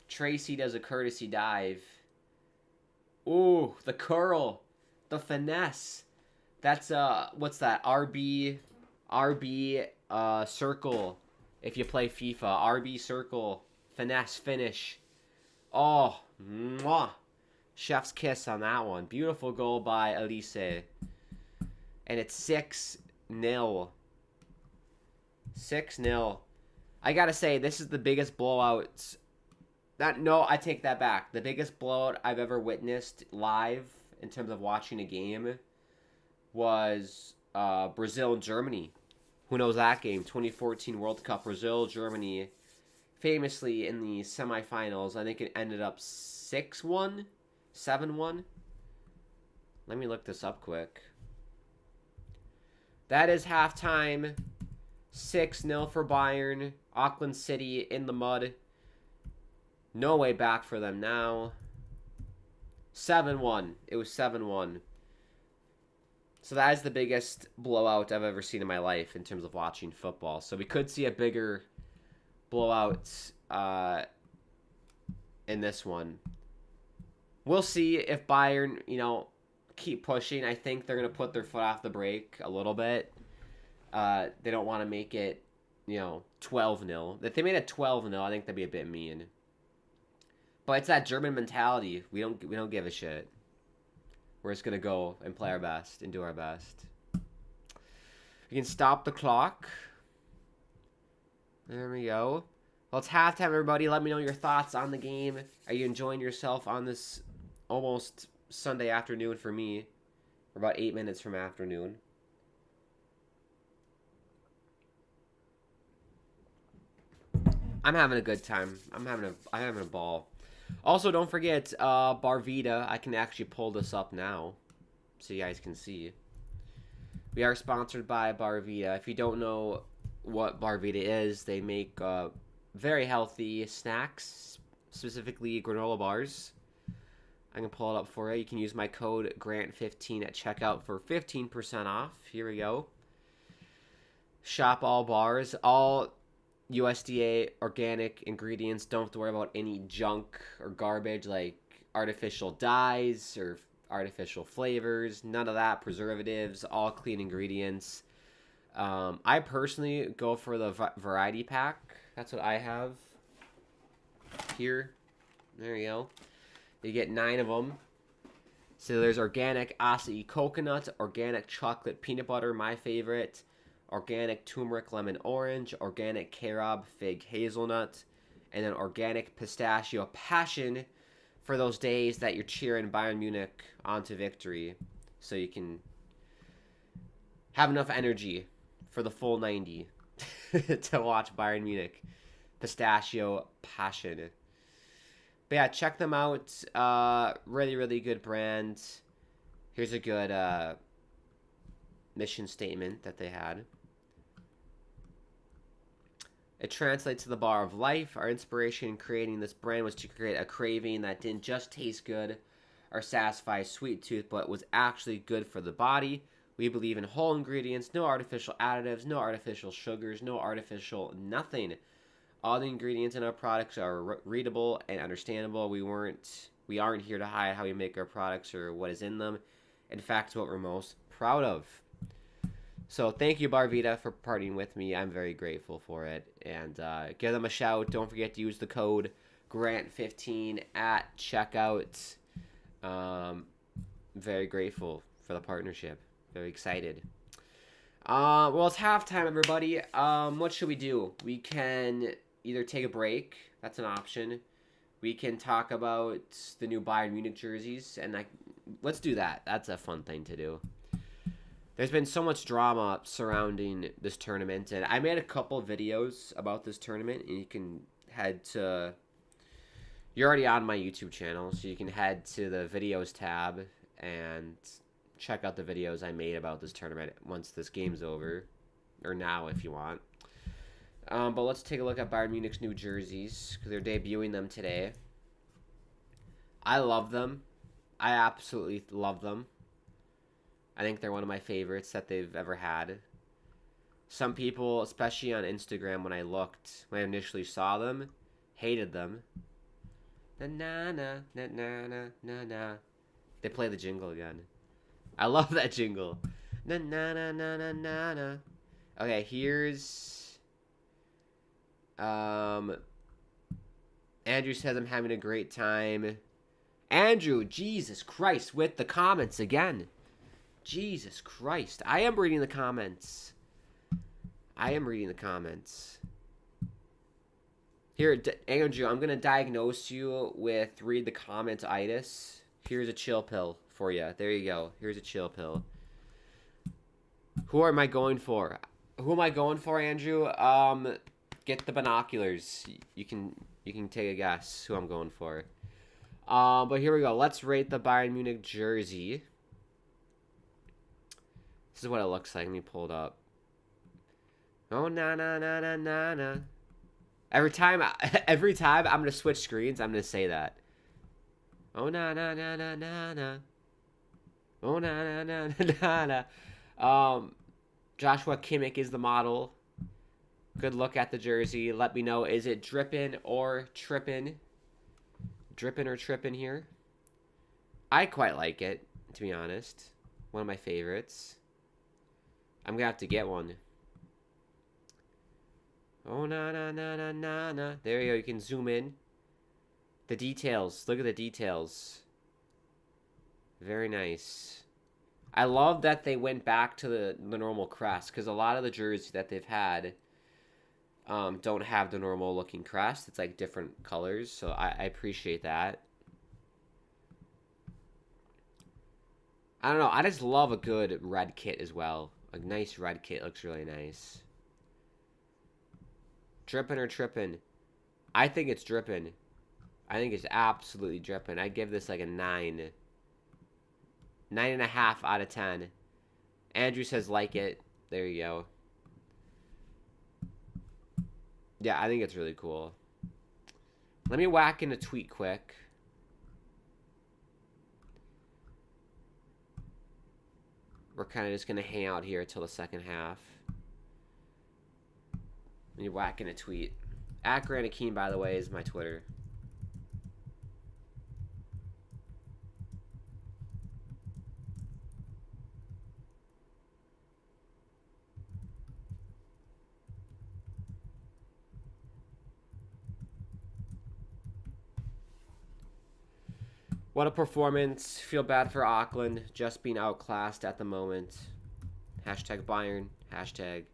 Tracy does a courtesy dive. Ooh, the curl. The finesse. That's, what's that? RB circle. If you play FIFA. RB circle. Finesse finish. Oh, mwah. Chef's kiss on that one. Beautiful goal by Elise. And it's 6-0. 6-0. I gotta say, this is the biggest blowout. No, I take that back. The biggest blowout I've ever witnessed live in terms of watching a game was Brazil and Germany. Who knows that game? 2014 World Cup. Brazil, Germany. Famously in the semifinals. I think it ended up 6-1? 7-1? Let me look this up quick. That is halftime. 6-0 for Bayern. Auckland City in the mud. No way back for them now. 7-1. It was 7-1. So that is the biggest blowout I've ever seen in my life in terms of watching football. So we could see a bigger blowout in this one. We'll see if Bayern, keep pushing. I think they're going to put their foot off the brake a little bit. They don't want to make it, 12-0. If they made it 12-0, I think that'd be a bit mean. But it's that German mentality. We don't give a shit. We're just gonna go and play our best and do our best. We can stop the clock. There we go. Well, it's halftime, everybody. Let me know your thoughts on the game. Are you enjoying yourself on this almost Sunday afternoon for me? We're about 8 minutes from afternoon. I'm having a good time. I'm having a ball. Also, don't forget Barvita. I can actually pull this up now so you guys can see. We are sponsored by Barvita. If you don't know what Barvita is, they make very healthy snacks, specifically granola bars. I can pull it up for you. You can use my code GRANT15 at checkout for 15% off. Here we go. Shop all bars. All USDA organic ingredients. Don't have to worry about any junk or garbage like artificial dyes or artificial flavors. None of that. Preservatives. All clean ingredients. I personally go for the variety pack. That's what I have here. There you go. You get 9 of them. So there's organic acai coconut, organic chocolate peanut butter, my favorite, organic turmeric lemon orange, organic carob fig hazelnut, and then organic pistachio passion for those days that you're cheering Bayern Munich onto victory, so you can have enough energy for the full 90 to watch Bayern Munich. Pistachio passion. But yeah, check them out. Really, really good brand. Here's a good mission statement that they had. It translates to the bar of life. Our inspiration in creating this brand was to create a craving that didn't just taste good or satisfy a sweet tooth, but was actually good for the body. We believe in whole ingredients, no artificial additives, no artificial sugars, no artificial nothing. All the ingredients in our products are readable and understandable. We aren't here to hide how we make our products or what is in them. In fact, it's what we're most proud of. So thank you, Barvita, for partnering with me. I'm very grateful for it. And give them a shout. Don't forget to use the code GRANT15 at checkout. Very grateful for the partnership. Very excited. Well, it's halftime, everybody. What should we do? We can either take a break. That's an option. We can talk about the new Bayern Munich jerseys. And let's do that. That's a fun thing to do. There's been so much drama surrounding this tournament, and I made a couple videos about this tournament, and you can head to You're already on my YouTube channel, so you can head to the videos tab and check out the videos I made about this tournament once this game's over, or now if you want. But let's take a look at Bayern Munich's new jerseys, because they're debuting them today. I love them. I absolutely love them. I think they're one of my favorites that they've ever had. Some people, especially on Instagram, when I initially saw them, hated them. Na na na na na na na. They play the jingle again. I love that jingle. Na na na na na na na. Okay, here's Andrew says I'm having a great time. Andrew, Jesus Christ, with the comments again. Jesus Christ. I am reading the comments. Here, Andrew, I'm going to diagnose you with read the comments-itis. Here's a chill pill for you. There you go. Here's a chill pill. Who am I going for? Who am I going for, Andrew? Get the binoculars. You can take a guess who I'm going for. But here we go. Let's rate the Bayern Munich jersey. This is what it looks like. Let me pull it up. Oh, na na na na na na. Every time I'm gonna switch screens, I'm gonna say that. Oh na na na na na na. Oh na na na na na. Joshua Kimmich is the model. Good look at the jersey. Let me know, is it dripping or tripping? Dripping or tripping here? I quite like it, to be honest. One of my favorites. I'm gonna have to get one. Oh, na na na na na na. There you go. You can zoom in. The details. Look at the details. Very nice. I love that they went back to the normal crest, because a lot of the jerseys that they've had don't have the normal looking crest. It's like different colors, so I appreciate that. I don't know. I just love a good red kit as well. A nice red kit looks really nice. Dripping or tripping? I think it's dripping. I think it's absolutely dripping. I give this like a 9. 9.5 out of 10. Andrew says like it. There you go. Yeah, I think it's really cool. Let me whack in a tweet quick. We're kind of just going to hang out here till the second half. Let me whack in a tweet. @Hakim, by the way, is my Twitter. What a performance. Feel bad for Auckland. Just being outclassed at the moment. Hashtag Bayern. Hashtag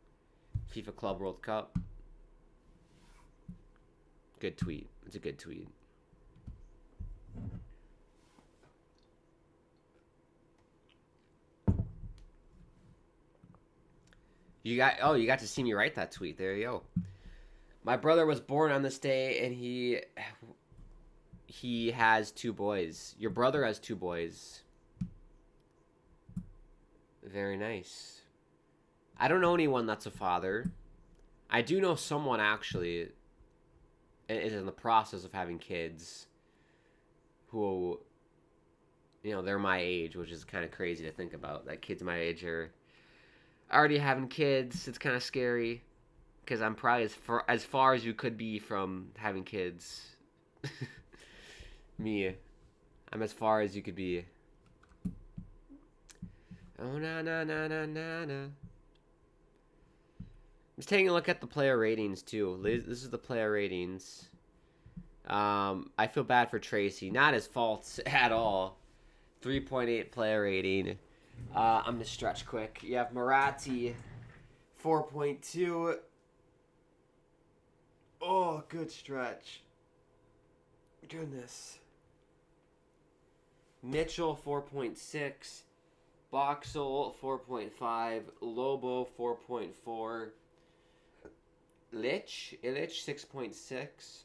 FIFA Club World Cup. Good tweet. It's a good tweet. You got to see me write that tweet. There you go. My brother was born on this day, and he has 2 boys. Your brother has 2 boys. Very nice. I don't know anyone that's a father. I do know someone actually is in the process of having kids who, they're my age, which is kind of crazy to think about, that kids my age are already having kids. It's kind of scary because I'm probably as far as you could be from having kids. Me, I'm as far as you could be. Oh, na na na na na na. Just taking a look at the player ratings too. This is the player ratings. I feel bad for Tracy. Not his fault at all. 3.8 player rating. I'm gonna stretch quick. You have Marathi, 4.2. Oh, good stretch. Goodness. Mitchell, 4.6. Boxel, 4.5. Lobo, 4.4. Illich, 6.6.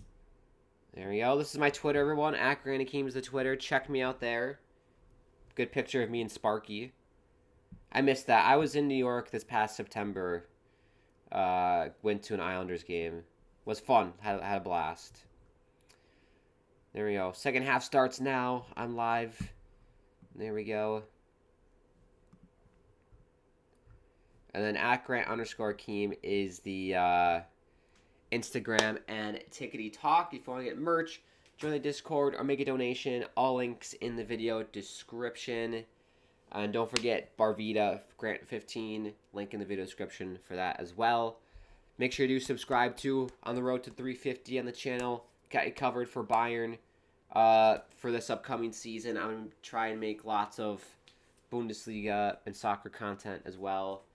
There we go. This is my Twitter, everyone. Hakim is the Twitter. Check me out there. Good picture of me and Sparky. I missed that. I was in New York this past September. Went to an Islanders game. Was fun. Had a blast. There we go. Second half starts now. I'm live. There we go. And then @Grant_Hakim is the Instagram and Tickety Talk. If you want to get merch, join the Discord or make a donation. All links in the video description. And don't forget Barvita Grant15, link in the video description for that as well. Make sure you do subscribe to On the Road to 350 on the channel. Got you covered for Bayern for this upcoming season. I'm going to try and make lots of Bundesliga and soccer content as well.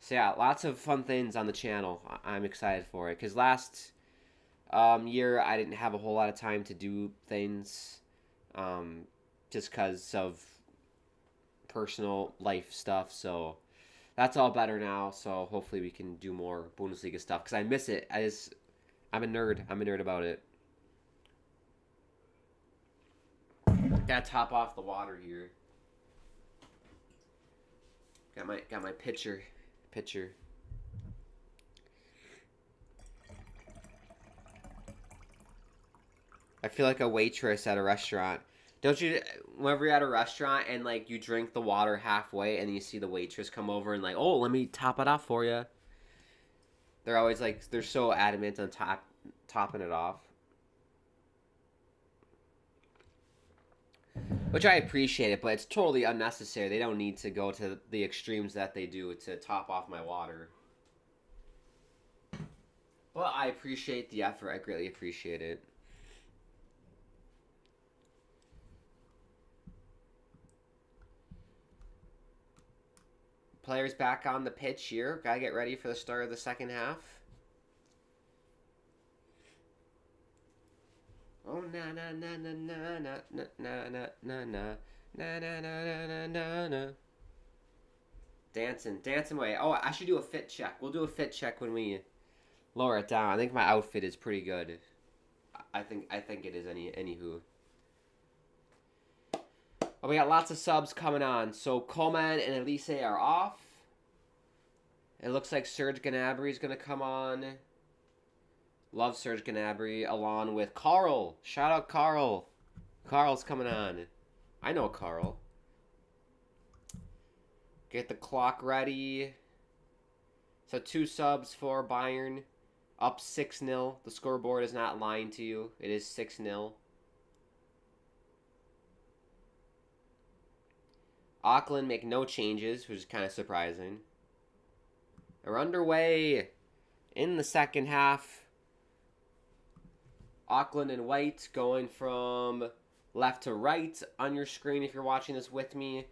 So yeah, lots of fun things on the channel. I'm excited for it because last year I didn't have a whole lot of time to do things just because of personal life stuff. So that's all better now. So hopefully we can do more Bundesliga stuff because I miss it. I'm a nerd. I'm a nerd about it. Gotta top off the water here. Got my pitcher. I feel like a waitress at a restaurant. Don't you, whenever you're at a restaurant and like you drink the water halfway and you see the waitress come over and like, oh, let me top it off for you. They're always like, they're so adamant on topping it off. Which I appreciate it, but it's totally unnecessary. They don't need to go to the extremes that they do to top off my water. Well, I appreciate the effort. I greatly appreciate it. Players back on the pitch here. Gotta get ready for the start of the second half. Oh na na na na na na na na na na na na na na na. Dancing away. Oh, I should do a fit check. We'll do a fit check when we lower it down. I think my outfit is pretty good. I think it is. Anywho. Oh, we got lots of subs coming on. So Coleman and Elise are off. It looks like Serge Gnabry is gonna come on. Love Serge Gnabry along with Carl. Shout out Carl. Carl's coming on. I know Carl. Get the clock ready. So 2 subs for Bayern. Up 6-0. The scoreboard is not lying to you. It is 6-0. Auckland make no changes, which is kind of surprising. We're underway in the second half. Auckland in white going from left to right on your screen if you're watching this with me.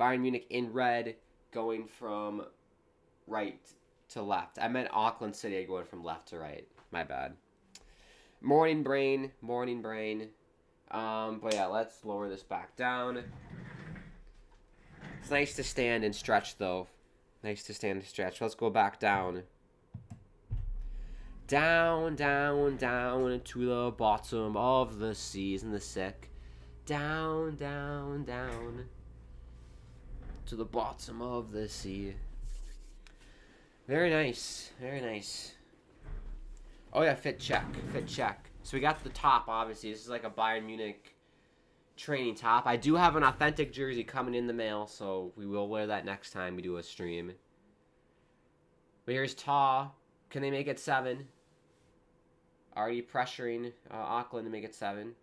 Bayern Munich in red going from right to left. I meant Auckland City going from left to right. My bad. Morning brain. But yeah, let's lower this back down. It's nice to stand and stretch though. Nice to stand and stretch. Let's go back down. Down to the bottom of the seas and the sick. Down to the bottom of the sea. Very nice. Oh yeah, fit check. So we got the top, obviously. This is like a Bayern Munich training top. I do have an authentic jersey coming in the mail, so we will wear that next time we do a stream. But here's Ta. Can they make it 7? Already pressuring Auckland to make it 7.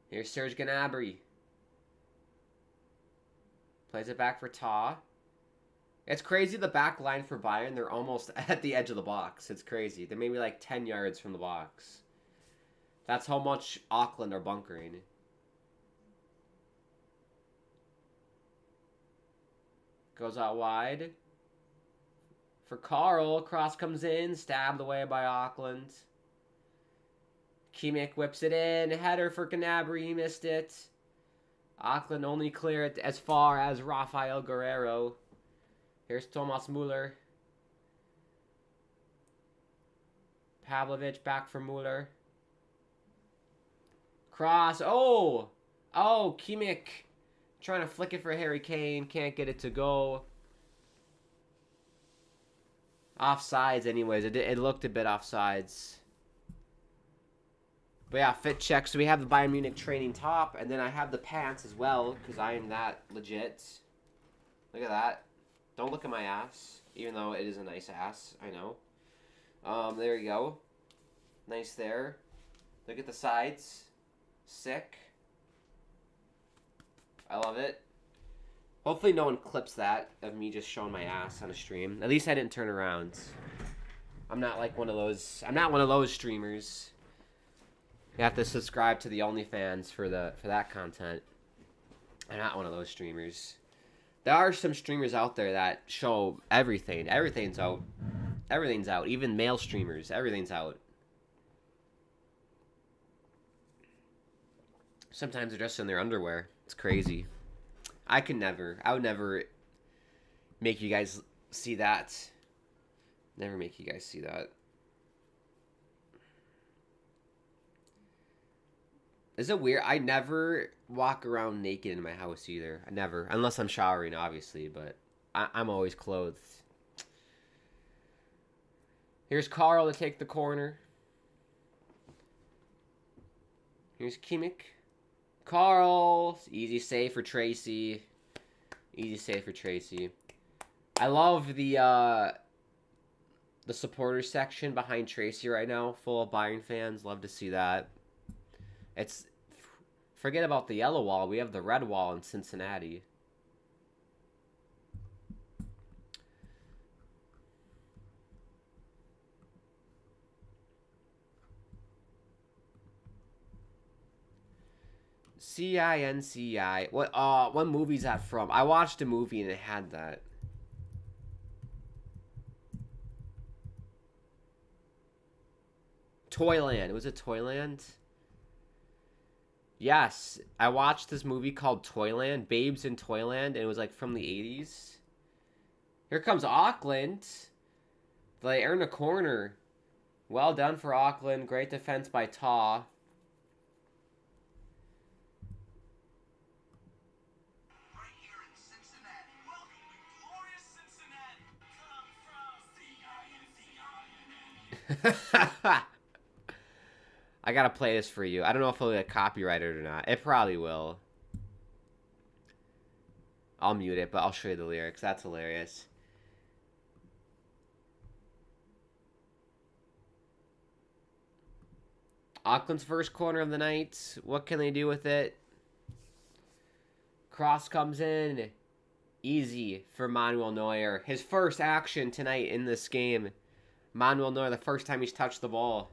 Here's Serge Gnabry. Plays it back for Ta. It's crazy, the back line for Bayern, they're almost at the edge of the box. It's crazy. They're maybe like 10 yards from the box. That's how much Auckland are bunkering. Goes out wide. For Carl, cross comes in, stabbed away by Auckland. Kimmich whips it in, header for Gnabry, he missed it. Auckland only clear it as far as Rafael Guerrero. Here's Thomas Müller. Pavlovic back for Mueller. Cross. Oh! Oh, Kimmich. Trying to flick it for Harry Kane. Can't get it to go. Offsides anyways. It looked a bit offsides. But yeah, fit check. So we have the Bayern Munich training top. And then I have the pants as well. Because I am that legit. Look at that. Don't look at my ass. Even though it is a nice ass. I know. There you go. Nice there. Look at the sides. Sick. I love it. Hopefully no one clips that of me just showing my ass on a stream. At least I didn't turn around. I'm not like one of those. I'm not one of those streamers. You have to subscribe to the OnlyFans for that content. I'm not one of those streamers. There are some streamers out there that show everything. Everything's out. Everything's out. Even male streamers. Everything's out. Sometimes they're just in their underwear. It's crazy. I would never make you guys see that. Never make you guys see that. Is it weird? I never walk around naked in my house either. I never. Unless I'm showering, obviously. But I'm always clothed. Here's Carl to take the corner. Here's Kimmich. Carl. Easy save for Tracy. Easy save for Tracy. I love the supporters section behind Tracy right now. Full of Bayern fans. Love to see that. It's... Forget about the yellow wall. We have the red wall in Cincinnati. CINCI. What movie's that from? I watched a movie and it had that. Toyland. Was it Toyland? Yes. I watched this movie called Toyland. Babes in Toyland. And it was like from the 80s. Here comes Auckland. They earn a corner. Well done for Auckland. Great defense by Taw. I gotta play this for you. I don't know if it'll get copyrighted or not. It probably will. I'll mute it, but I'll show you the lyrics. That's hilarious. Auckland's first corner of the night. What can they do with it? Cross comes in. Easy for Manuel Neuer. His first action tonight in this game. Manuel Neuer, the first time he's touched the ball.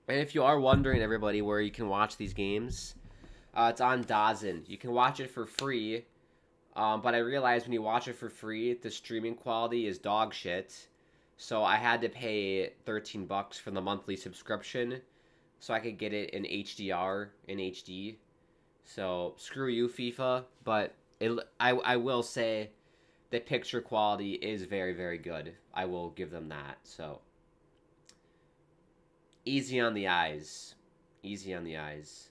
And if you are wondering, everybody, where you can watch these games, it's on DAZN. You can watch it for free, but I realized when you watch it for free, the streaming quality is dog shit. So I had to pay $13 for the monthly subscription, so I could get it in HDR, in HD. So screw you, FIFA, but I will say the picture quality is very, very good. I will give them that, so... Easy on the eyes. Easy on the eyes.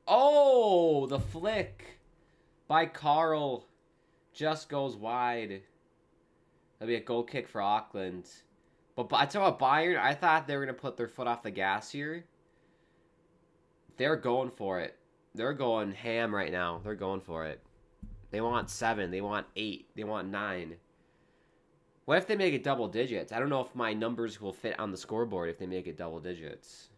Oh, the flick by Carl just goes wide. That'll be a goal kick for Auckland. But I tell you what, Bayern, I thought they were going to put their foot off the gas here. They're going for it. They're going ham right now. They're going for it. They want 7. They want 8. They want 9. What if they make it double digits? I don't know if my numbers will fit on the scoreboard if they make it double digits.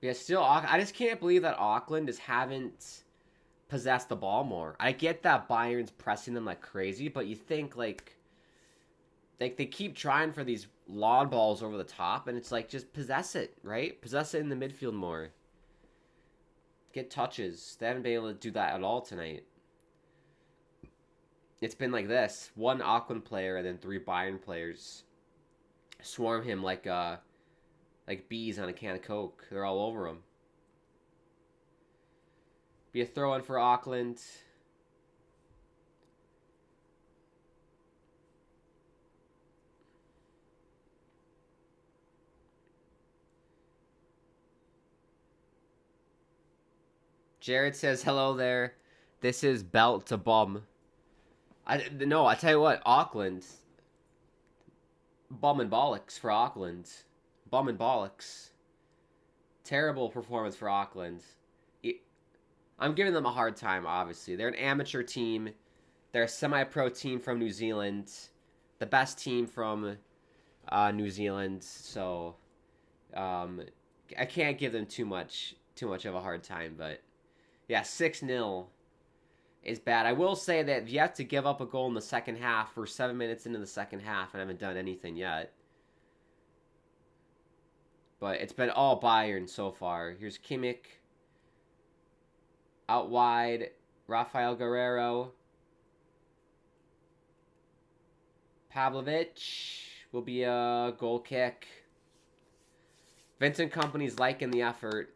Yeah, still, I just can't believe that Auckland just haven't possessed the ball more. I get that Bayern's pressing them like crazy, but you think, like they keep trying for these lawn balls over the top, and it's like, just possess it, right? Possess it in the midfield more. Get touches. They haven't been able to do that at all tonight. It's been like this. 1 Auckland player and then 3 Bayern players swarm him like like bees on a can of Coke. They're all over him. Be a throw-in for Auckland. Jared says, hello there. This is belt to bum. No, I tell you what, Auckland. Bum and bollocks for Auckland. Bum and bollocks. Terrible performance for Auckland. I'm giving them a hard time, obviously. They're an amateur team. They're a semi-pro team from New Zealand. The best team from New Zealand. So, I can't give them too much of a hard time. But, yeah, 6-0 is bad. I will say that you have to give up a goal in the second half. We're 7 minutes into the second half and I haven't done anything yet. But it's been all Bayern so far. Here's Kimmich. Out wide, Rafael Guerrero. Pavlovic will be a goal kick. Vincent Kompany's liking the effort.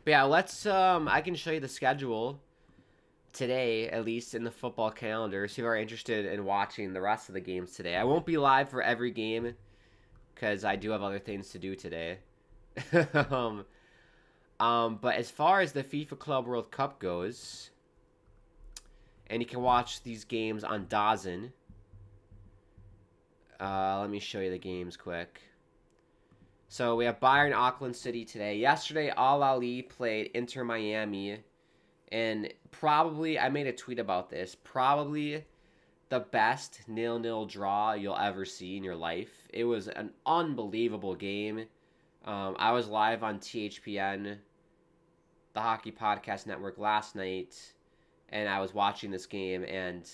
But yeah, let's, I can show you the schedule today, at least in the football calendar, so if you are interested in watching the rest of the games today. I won't be live for every game, because I do have other things to do today. But as far as the FIFA Club World Cup goes, and you can watch these games on DAZN. Let me show you the games quick. So we have Bayern Auckland City today. Yesterday, Al Ahly played Inter Miami. And probably, I made a tweet about this, probably the best 0-0 draw you'll ever see in your life. It was an unbelievable game. I was live on THPN, the Hockey Podcast Network, last night, and I was watching this game, and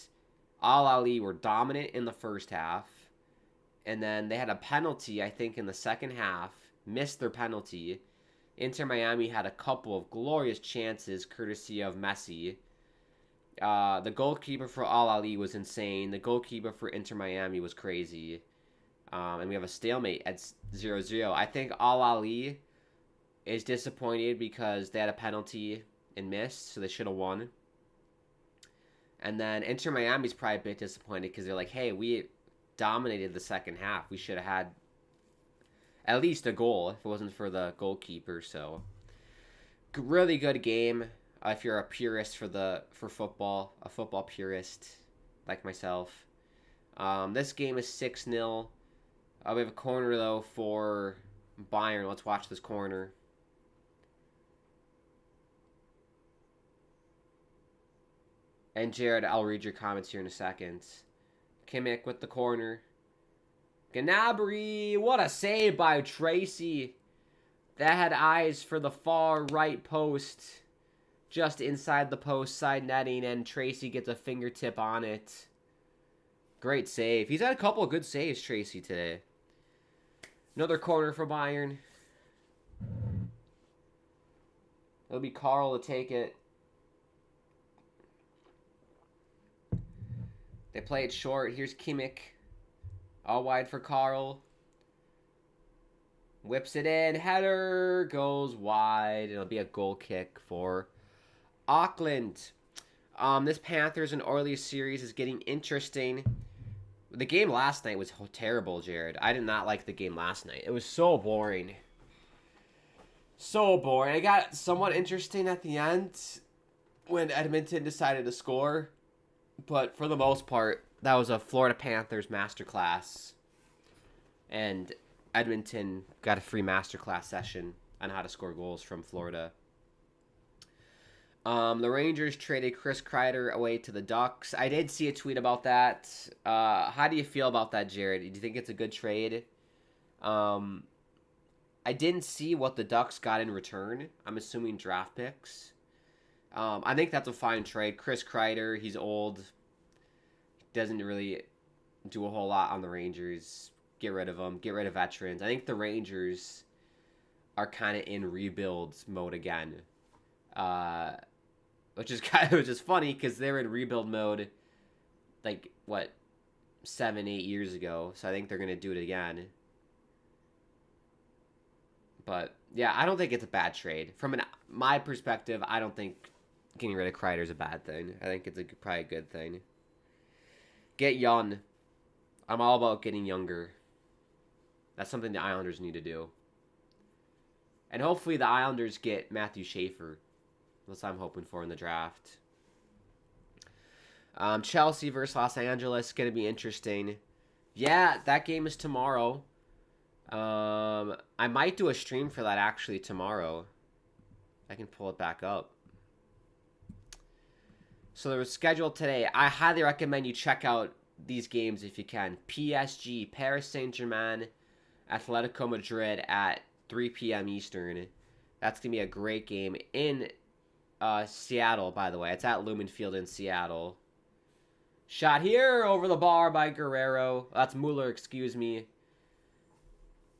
Al Ahly were dominant in the first half, and then they had a penalty, I think, in the second half, missed their penalty. Inter Miami had a couple of glorious chances, courtesy of Messi. The goalkeeper for Al Ahly was insane. The goalkeeper for Inter Miami was crazy. And we have a stalemate at 0-0. I think Al Ahly is disappointed because they had a penalty and missed, so they should have won. And then Inter Miami's probably a bit disappointed because they're like, hey, we dominated the second half. We should have had at least a goal if it wasn't for the goalkeeper. So, really good game if you're a purist for football, a football purist like myself. This game is 6-0. We have a corner, though, for Bayern. Let's watch this corner. And Jared, I'll read your comments here in a second. Kimmich with the corner. Gnabry, what a save by Tracy. That had eyes for the far right post. Just inside the post, side netting, and Tracy gets a fingertip on it. Great save. He's had a couple of good saves, Tracy, today. Another corner for Bayern. It'll be Carl to take it. They play it short. Here's Kimmich. All wide for Carl. Whips it in. Header goes wide. It'll be a goal kick for Auckland. This Panthers and Oilers series is getting interesting. The game last night was terrible, Jared. I did not like the game last night. It was so boring. So boring. It got somewhat interesting at the end when Edmonton decided to score. But for the most part, that was a Florida Panthers masterclass. And Edmonton got a free masterclass session on how to score goals from Florida. The Rangers traded Chris Kreider away to the Ducks. I did see a tweet about that. How do you feel about that, Jared? Do you think it's a good trade? I didn't see what the Ducks got in return. I'm assuming draft picks. I think that's a fine trade. Chris Kreider, he's old. Doesn't really do a whole lot on the Rangers. Get rid of him. Get rid of veterans. I think the Rangers are kind of in rebuild mode again. Which is funny because they were in rebuild mode, like, what, 7, 8 years ago. So I think they're going to do it again. But yeah, I don't think it's a bad trade. From my perspective, I don't think getting rid of Kreider is a bad thing. I think it's probably a good thing. Get young. I'm all about getting younger. That's something the Islanders need to do. And hopefully the Islanders get Matthew Schaefer. That's what I'm hoping for in the draft. Chelsea versus Los Angeles. Going to be interesting. Yeah, that game is tomorrow. I might do a stream for that actually tomorrow. I can pull it back up. So they were scheduled today. I highly recommend you check out these games if you can. PSG, Paris Saint-Germain, Atletico Madrid at 3 p.m. Eastern. That's going to be a great game in Seattle, by the way. It's at Lumen Field in Seattle. Shot here over the bar by Guerrero. That's Mueller, excuse me.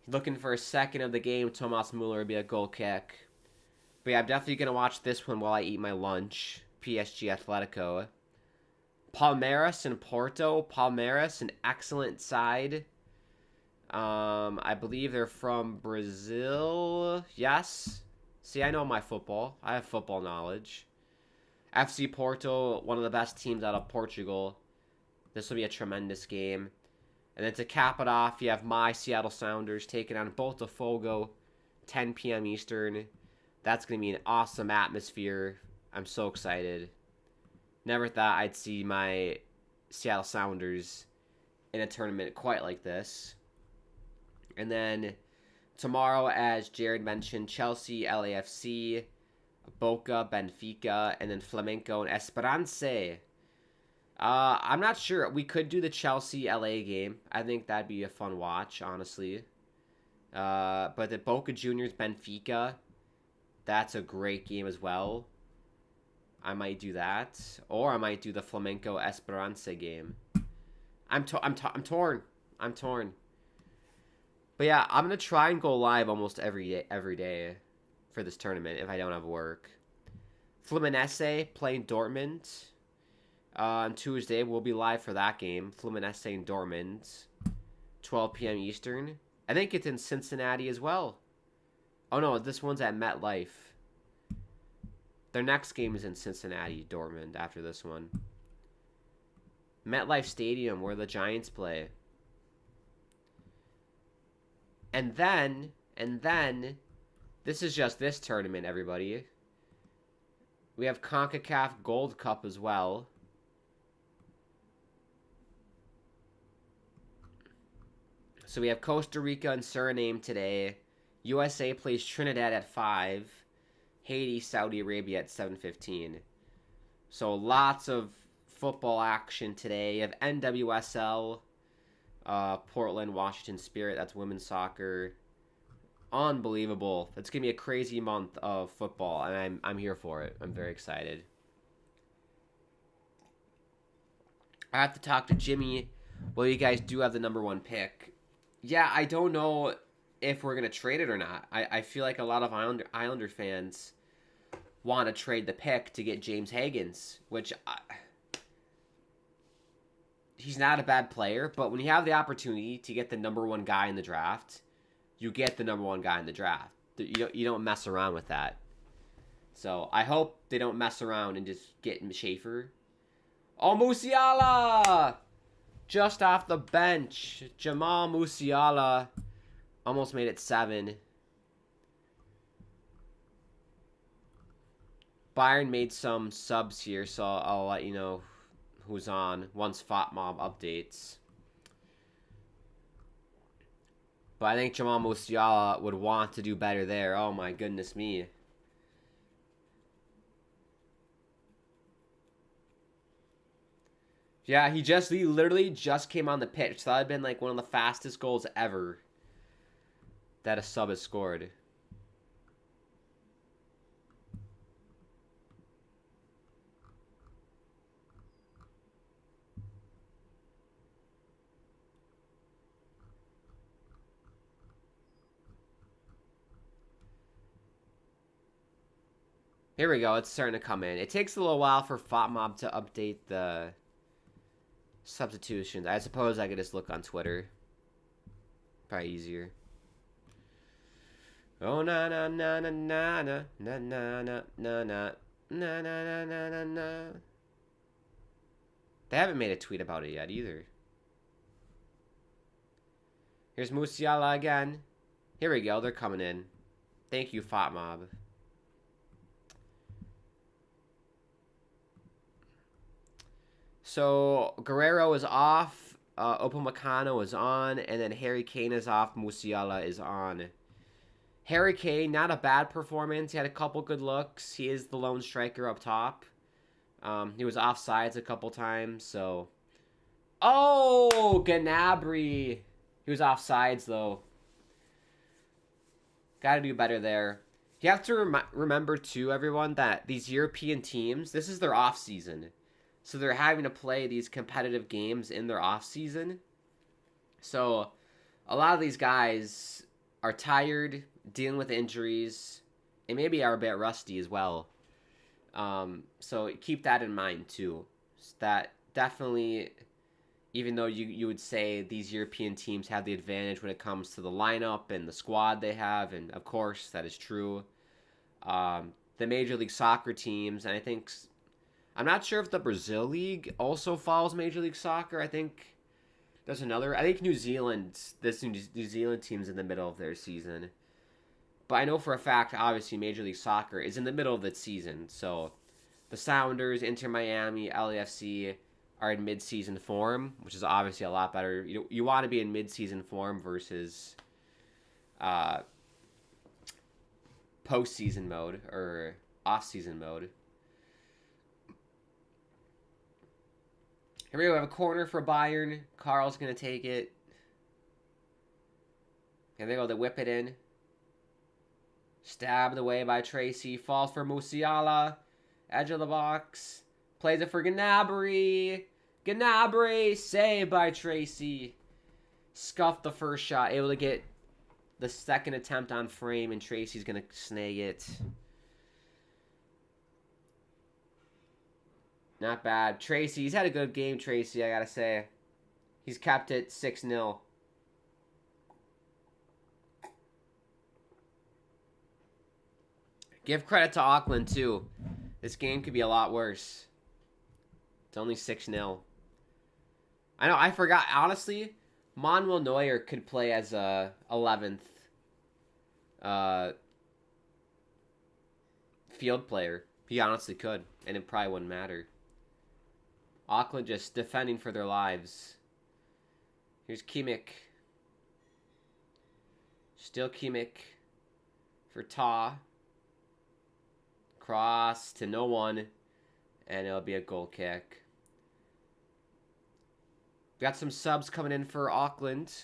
Looking for a second of the game. Thomas Mueller would be a goal kick. But yeah, I'm definitely going to watch this one while I eat my lunch. PSG Atletico. Palmeiras and Porto. Palmeiras, an excellent side. I believe they're from Brazil. Yes. See, I know my football. I have football knowledge. FC Porto, one of the best teams out of Portugal. This will be a tremendous game. And then to cap it off, you have my Seattle Sounders taking on Botafogo, 10 p.m. Eastern. That's going to be an awesome atmosphere. I'm so excited. Never thought I'd see my Seattle Sounders in a tournament quite like this. And then tomorrow, as Jared mentioned, Chelsea, LAFC, Boca, Benfica, and then Flamenco and Esperance. I'm not sure. We could do the Chelsea-LA game. I think that'd be a fun watch, honestly. But the Boca Juniors, Benfica, that's a great game as well. I might do that. Or I might do the Flamenco-Esperance game. I'm torn. I'm torn. But yeah, I'm going to try and go live almost every day for this tournament if I don't have work. Fluminense playing Dortmund on Tuesday. We'll be live for that game. Fluminense and Dortmund, 12 p.m. Eastern. I think it's in Cincinnati as well. Oh no, this one's at MetLife. Their next game is in Cincinnati, Dortmund, after this one. MetLife Stadium, where the Giants play. And then, this is just this tournament, everybody. We have CONCACAF Gold Cup as well. So we have Costa Rica and Suriname today. USA plays Trinidad at 5. Haiti, Saudi Arabia at 7:15. So lots of football action today. You have NWSL, Portland, Washington Spirit. That's women's soccer. Unbelievable. It's going to be a crazy month of football, and I'm here for it. I'm very excited. I have to talk to Jimmy. Well, you guys do have the number 1 pick. Yeah, I don't know if we're going to trade it or not. I feel like a lot of Islander fans want to trade the pick to get James Higgins, which he's not a bad player, but when you have the opportunity to get the number 1 guy in the draft, you get the number 1 guy in the draft. You don't mess around with that. So I hope they don't mess around and just get Schaefer. Oh, Musiala! Just off the bench. Jamal Musiala almost made it 7. Bayern made some subs here, so I'll let you know who's on once FOTMob updates. But I think Jamal Musiala would want to do better there. Oh my goodness me. Yeah, he literally just came on the pitch. So that would have been like one of the fastest goals ever that a sub has scored. Here we go. It's starting to come in. It takes a little while for FOTMob to update the Substitutions. I suppose I could just look on Twitter. Probably easier. Oh na na na na na na na na na na na na na na na. They haven't made a tweet about it yet either. Here's Musiala again. Here we go. They're coming in. Thank you, Fat Mob. So Guerrero is off. Upamecano is on, and then Harry Kane is off. Musiala is on. Harry Kane, not a bad performance. He had a couple good looks. He is the lone striker up top. He was offsides a couple times, so... Oh, Gnabry. He was offsides, though. Got to do better there. You have to remember, too, everyone, that these European teams, this is their off-season. So they're having to play these competitive games in their off-season. So a lot of these guys are tired, dealing with injuries, and maybe are a bit rusty as well. So keep that in mind too. That definitely, even though you would say these European teams have the advantage when it comes to the lineup and the squad they have, and of course that is true. The Major League Soccer teams, and I'm not sure if the Brazil League also follows Major League Soccer. I think there's another. I think New Zealand team's in the middle of their season. But I know for a fact, obviously, Major League Soccer is in the middle of its season. So the Sounders, Inter Miami, LAFC are in mid-season form, which is obviously a lot better. You want to be in mid-season form versus post-season mode or off-season mode. Here we go. We have a corner for Bayern. Carl's going to take it. Here they go. They whip it in. Stabbed away by Tracy. Falls for Musiala. Edge of the box. Plays it for Gnabry. Gnabry. Saved by Tracy. Scuffed the first shot. Able to get the second attempt on frame. And Tracy's going to snag it. Not bad. Tracy, he's had a good game, Tracy, I gotta say. He's kept it 6-0. Give credit to Auckland, too. This game could be a lot worse. It's only 6-0. I know, I forgot. Honestly, Manuel Neuer could play as a 11th field player. He honestly could, and it probably wouldn't matter. Auckland just defending for their lives. Here's Kimmich. Still Kimmich for Ta. Cross to no one. And it'll be a goal kick. Got some subs coming in for Auckland.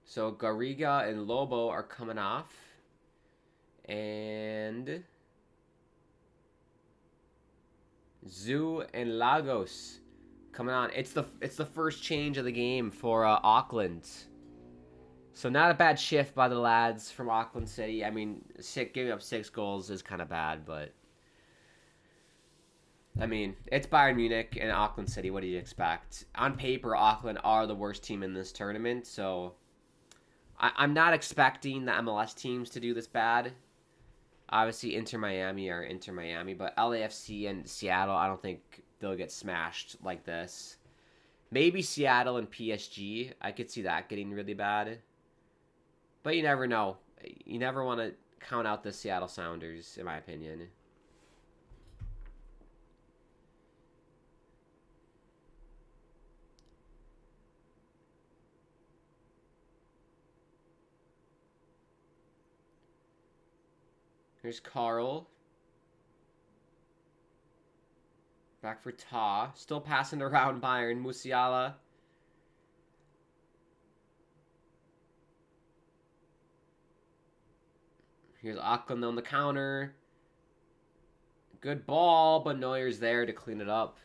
So Garriga and Lobo are coming off. And Zoo and Lagos coming on. It's the first change of the game for Auckland. So not a bad shift by the lads from Auckland City. I mean, giving up 6 goals is kind of bad, but I mean, it's Bayern Munich and Auckland City. What do you expect? On paper, Auckland are the worst team in this tournament, so I'm not expecting the MLS teams to do this bad. Obviously, Inter Miami are Inter Miami, but LAFC and Seattle, I don't think they'll get smashed like this. Maybe Seattle and PSG, I could see that getting really bad. But you never know. You never want to count out the Seattle Sounders, in my opinion. Here's Carl. Back for Ta. Still passing around Bayern. Musiala. Here's Auckland on the counter. Good ball, but Neuer's there to clean it up.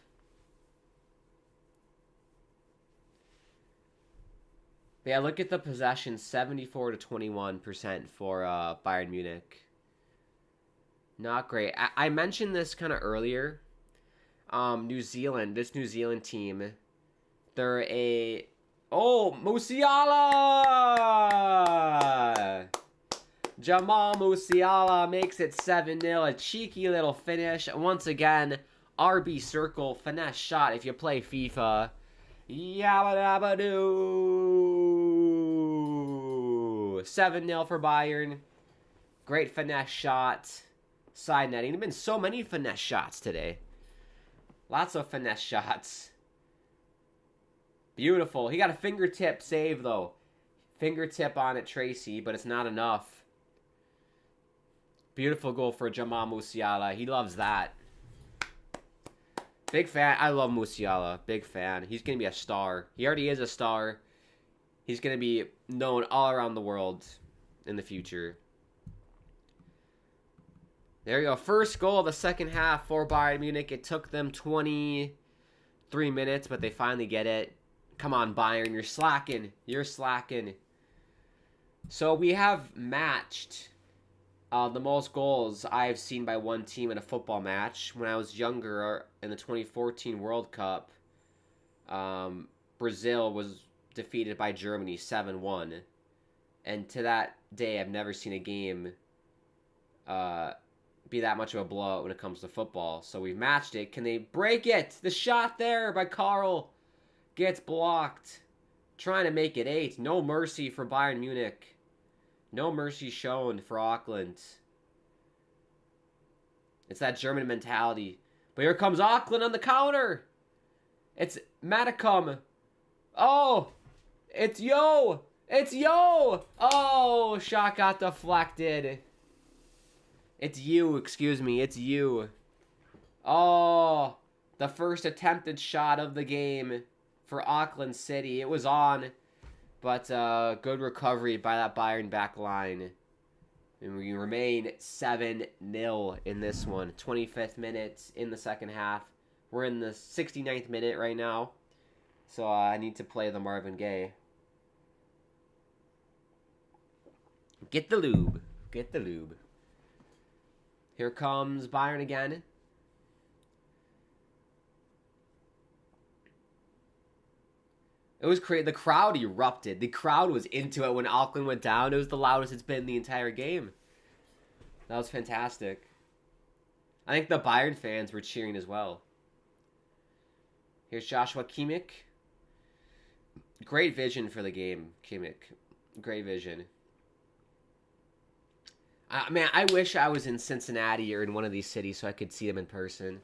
But yeah, look at the possession, 74 to 21% for Bayern Munich. Not great. I mentioned this kind of earlier. New Zealand, this New Zealand team, they're a... Oh, Musiala! Jamal Musiala makes it 7-0. A cheeky little finish. Once again, RB circle, finesse shot if you play FIFA. Yabba dabba doo! 7-0 for Bayern. Great finesse shot. Side netting. There have been so many finesse shots today. Lots of finesse shots. Beautiful. He got a fingertip save, though. Fingertip on it, Tracy, but it's not enough. Beautiful goal for Jamal Musiala. He loves that. Big fan. I love Musiala. Big fan. He's going to be a star. He already is a star. He's going to be known all around the world in the future. There you go. First goal of the second half for Bayern Munich. It took them 23 minutes, but they finally get it. Come on, Bayern. You're slacking. You're slacking. So we have matched the most goals I've seen by one team in a football match. When I was younger, in the 2014 World Cup, Brazil was defeated by Germany 7-1. And to that day, I've never seen a game be that much of a blowout when it comes to football. So we've matched it. Can they break it? The shot there by Karl gets blocked. Trying to make it 8. No mercy for Bayern Munich. No mercy shown for Auckland. It's that German mentality. But here comes Auckland on the counter. It's Matacum. Oh, it's Yo. It's Yo. Oh, shot got deflected. It's you, excuse me. It's you. Oh, the first attempted shot of the game for Auckland City. It was on. But good recovery by that Bayern back line. And we remain 7-0 in this one. 25th minute in the second half. We're in the 69th minute right now. So I need to play the Marvin Gaye. Get the lube. Get the lube. Here comes Bayern again. It was crazy. The crowd erupted. The crowd was into it when Auckland went down. It was the loudest it's been the entire game. That was fantastic. I think the Bayern fans were cheering as well. Here's Joshua Kimmich. Great vision for the game, Kimmich. Great vision. Man, I wish I was in Cincinnati or in one of these cities so I could see them in person.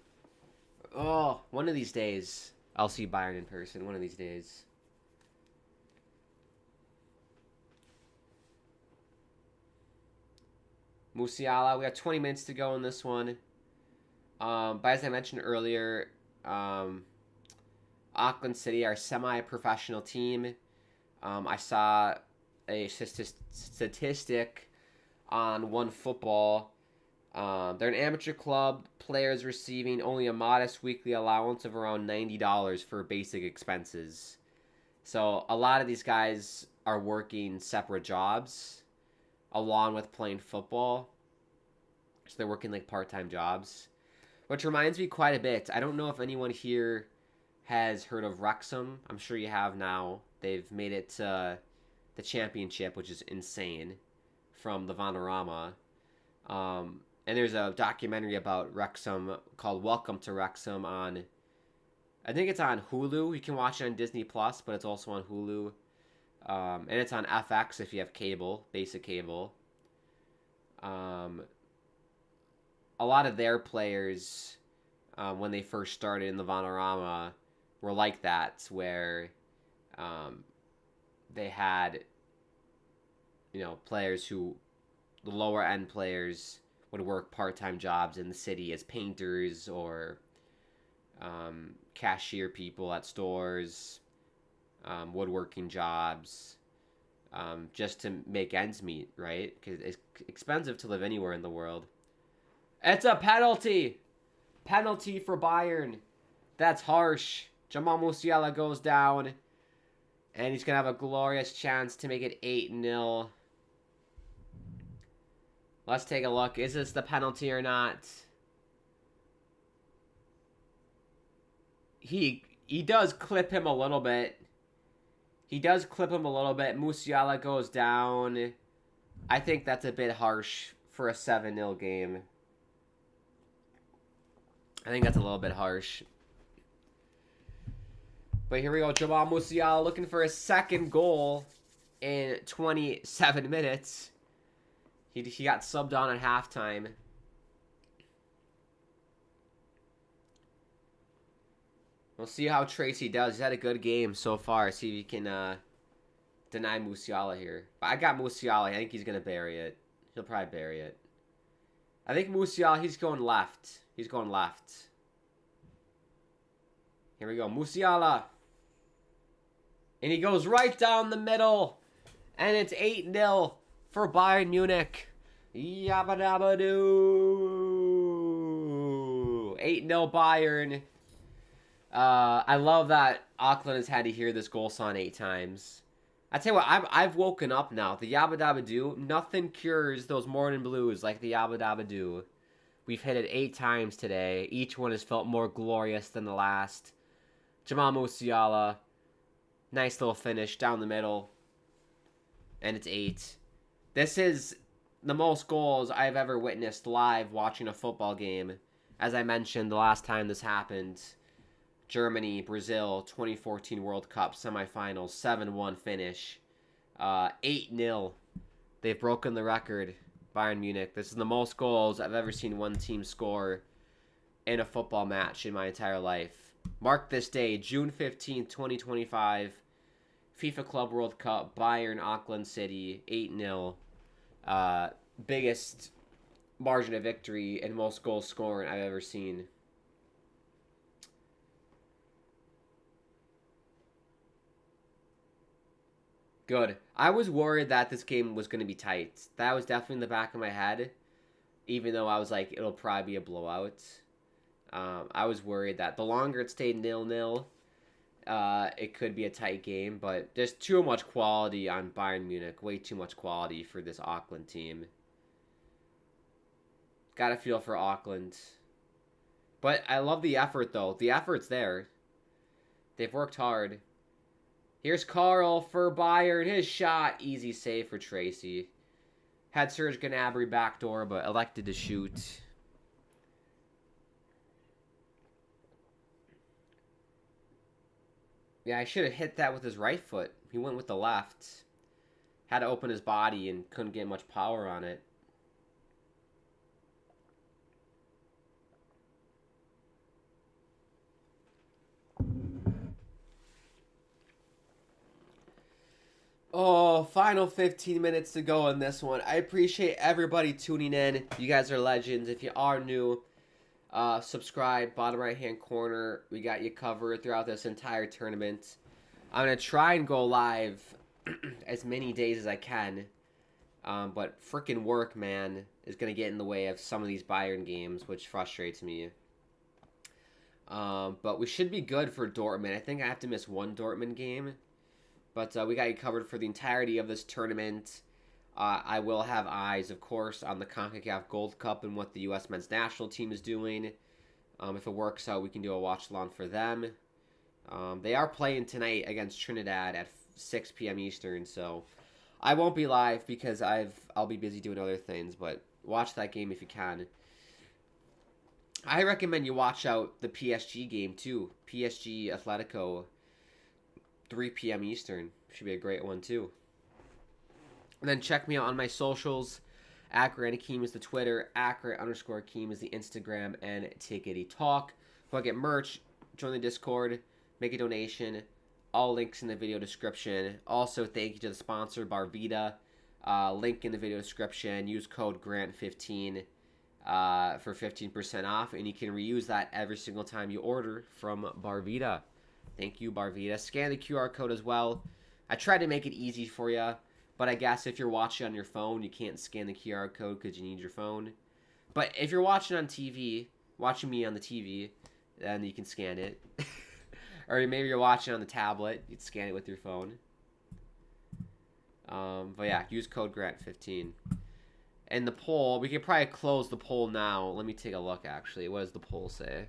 Oh, one of these days, I'll see Bayern in person. One of these days. Musiala, we got 20 minutes to go in this one. But as I mentioned earlier, Auckland City are a semi-professional team. I saw a statistic on OneFootball. They're an amateur club. Players receiving only a modest weekly allowance of around $90 for basic expenses. So a lot of these guys are working separate jobs along with playing football. So they're working like part-time jobs. Which reminds me quite a bit. I don't know if anyone here has heard of Wrexham. I'm sure you have now. They've made it to the championship, which is insane, from the Vanarama. And there's a documentary about Wrexham called Welcome to Wrexham on, I think it's on Hulu. You can watch it on Disney Plus, but it's also on Hulu. And it's on FX if you have cable, basic cable. A lot of their players, when they first started in the Vanarama, were like that, where they had, players who, the lower end players, would work part-time jobs in the city as painters or cashier people at stores, woodworking jobs, just to make ends meet, right? Because it's expensive to live anywhere in the world. It's a penalty! Penalty for Bayern. That's harsh. Jamal Musiala goes down. And he's going to have a glorious chance to make it 8-0. Let's take a look. Is this the penalty or not? He does clip him a little bit. Musiala goes down. I think that's a bit harsh for a 7-0 game. I think that's a little bit harsh. But here we go. Jamal Musiala looking for his second goal in 27 minutes. He got subbed on at halftime. We'll see how Tracy does. He's had a good game so far. See if he can deny Musiala here. But I got Musiala. I think he's going to bury it. He'll probably bury it. I think Musiala, he's going left. He's going left. Here we go. Musiala. And he goes right down the middle. And it's 8-0 for Bayern Munich. Yabba dabba doo. 8-0 Bayern. I love that Auckland has had to hear this goal song 8 times. I tell you what, I've woken up now. The Yabba Dabba Doo, nothing cures those morning blues like the Yabba Dabba Doo. We've hit it 8 times today. Each one has felt more glorious than the last. Jamal Musiala, nice little finish down the middle. And it's 8. This is the most goals I've ever witnessed live watching a football game. As I mentioned the last time this happened. Germany, Brazil, 2014 World Cup semifinals, 7-1 finish. 8-0. They've broken the record, Bayern Munich. This is the most goals I've ever seen one team score in a football match in my entire life. Mark this day, June 15th, 2025. FIFA Club World Cup, Bayern, Auckland City, 8-0. Biggest margin of victory and most goals scored I've ever seen. Good. I was worried that this game was going to be tight. That was definitely in the back of my head. Even though I was like, it'll probably be a blowout. I was worried that the longer it stayed 0-0, it could be a tight game. But there's too much quality on Bayern Munich. Way too much quality for this Auckland team. Got a feel for Auckland. But I love the effort, though. The effort's there. They've worked hard. Here's Carl for Bayern. His shot. Easy save for Tracy. Had Serge Gnabry backdoor, but elected to shoot. Yeah, I should have hit that with his right foot. He went with the left. Had to open his body and couldn't get much power on it. Oh, final 15 minutes to go in this one. I appreciate everybody tuning in. You guys are legends. If you are new, subscribe, bottom right-hand corner. We got you covered throughout this entire tournament. I'm going to try and go live as many days as I can. But freaking work, man, is going to get in the way of some of these Bayern games, which frustrates me. But we should be good for Dortmund. I think I have to miss one Dortmund game. But we got you covered for the entirety of this tournament. I will have eyes, of course, on the CONCACAF Gold Cup and what the U.S. men's national team is doing. If it works out, we can do a watch-along for them. They are playing tonight against Trinidad at 6 p.m. Eastern, so I won't be live because I'll be busy doing other things, but watch that game if you can. I recommend you watch out the PSG game, too. PSG Atletico, 3 p.m. Eastern. Should be a great one, too. And then check me out on my socials. Accurate Hakim is the Twitter. Accurate_Hakim is the Instagram. And Tickety Talk. Go get merch. Join the Discord. Make a donation. All links in the video description. Also, thank you to the sponsor, Barvita. Link in the video description. Use code GRANT15 for 15% off. And you can reuse that every single time you order from Barvita. Thank you, Barvita. Scan the QR code as well. I tried to make it easy for you, but I guess if you're watching on your phone, you can't scan the QR code because you need your phone. But if you're watching on TV, watching me on the TV, then you can scan it. Or maybe you're watching on the tablet. You'd scan it with your phone. But yeah, use code Grant15. And the poll, we could probably close the poll now. Let me take a look, actually. What does the poll say?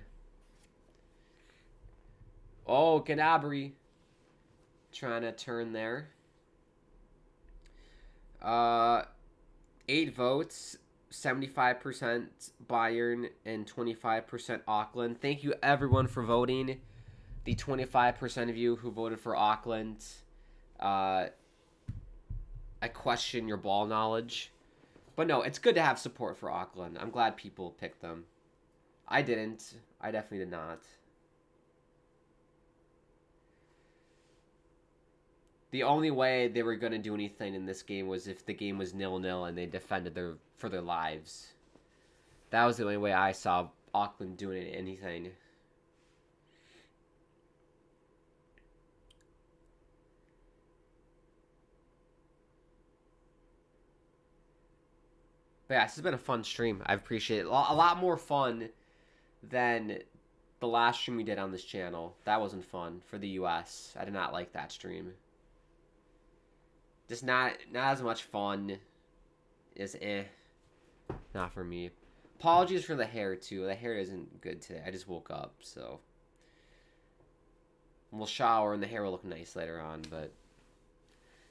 Oh, Gnabry. Trying to turn there. 8 votes. 75% Bayern and 25% Auckland. Thank you, everyone, for voting. The 25% of you who voted for Auckland. I question your ball knowledge. But no, it's good to have support for Auckland. I'm glad people picked them. I didn't. I definitely did not. The only way they were going to do anything in this game was if the game was 0-0 and they defended for their lives. That was the only way I saw Auckland doing anything. But yeah, this has been a fun stream. I appreciate it. A lot more fun than the last stream we did on this channel. That wasn't fun for the US. I did not like that stream. Just not as much fun as not for me. Apologies for the hair too. The hair isn't good today. I just woke up, so we'll shower and the hair will look nice later on. But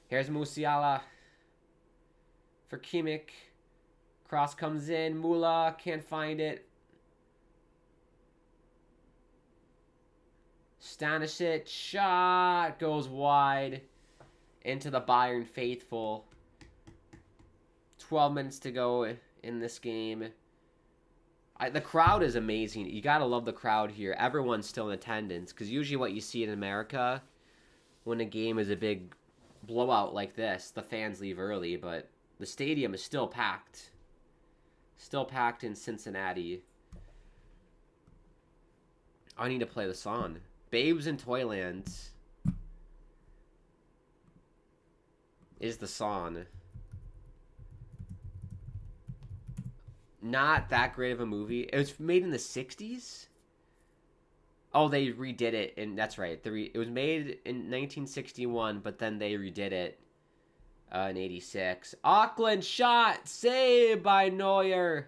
here's Musiala for Kimmich. Cross comes in. Mula can't find it. Stanisic shot goes wide into the Bayern faithful. 12 minutes to go in this game. The crowd is amazing. You gotta love the crowd here. Everyone's still in attendance, because usually what you see in America, when a game is a big blowout like this, the fans leave early, but the stadium is still packed. Still packed in Cincinnati. I need to play the song. Babes in Toyland is the song. Not that great of a movie. It was made in the 60s? Oh, they redid it, and that's right. It was made in 1961, but then they redid it in 86. Auckland shot! Saved by Neuer!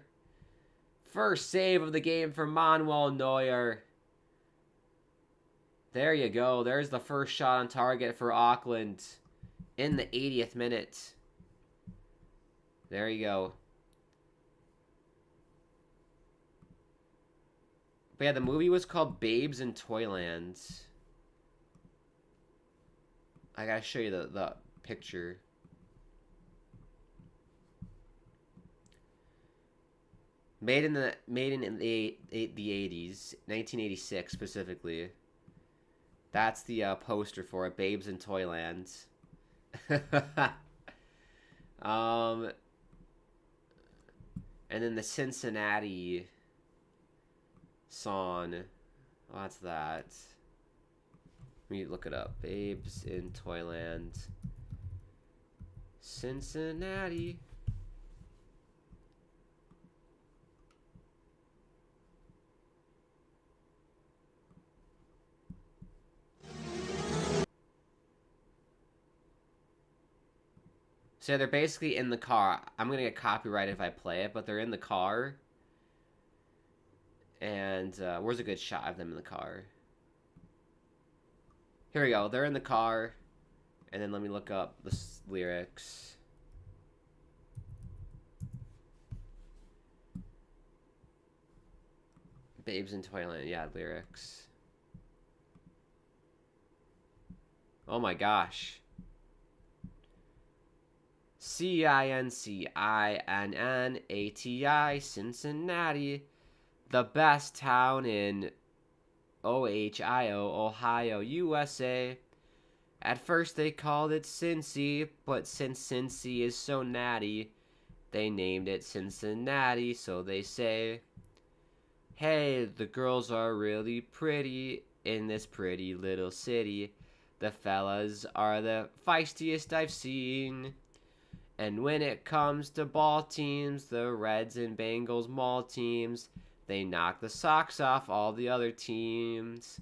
First save of the game for Manuel Neuer. There you go. There's the first shot on target for Auckland in the 80th minute. There you go. But yeah, the movie was called Babes in Toyland. I gotta show you the picture. Made in the 80s, 1986 specifically. That's the poster for it, Babes in Toyland. And then the Cincinnati song. What's that? Let me look it up. Babes in Toyland. Cincinnati. So they're basically in the car. I'm going to get copyrighted if I play it, but they're in the car. And where's a good shot of them in the car? Here we go. They're in the car. And then let me look up the lyrics. Babes in Toyland. Yeah, lyrics. Oh my gosh. Cincinnati, Cincinnati, the best town in Ohio, USA. At first they called it Cincy, but since Cincy is so natty, they named it Cincinnati, so they say. Hey, the girls are really pretty in this pretty little city. The fellas are the feistiest I've seen. And when it comes to ball teams, the Reds and Bengals mall teams, they knock the socks off all the other teams.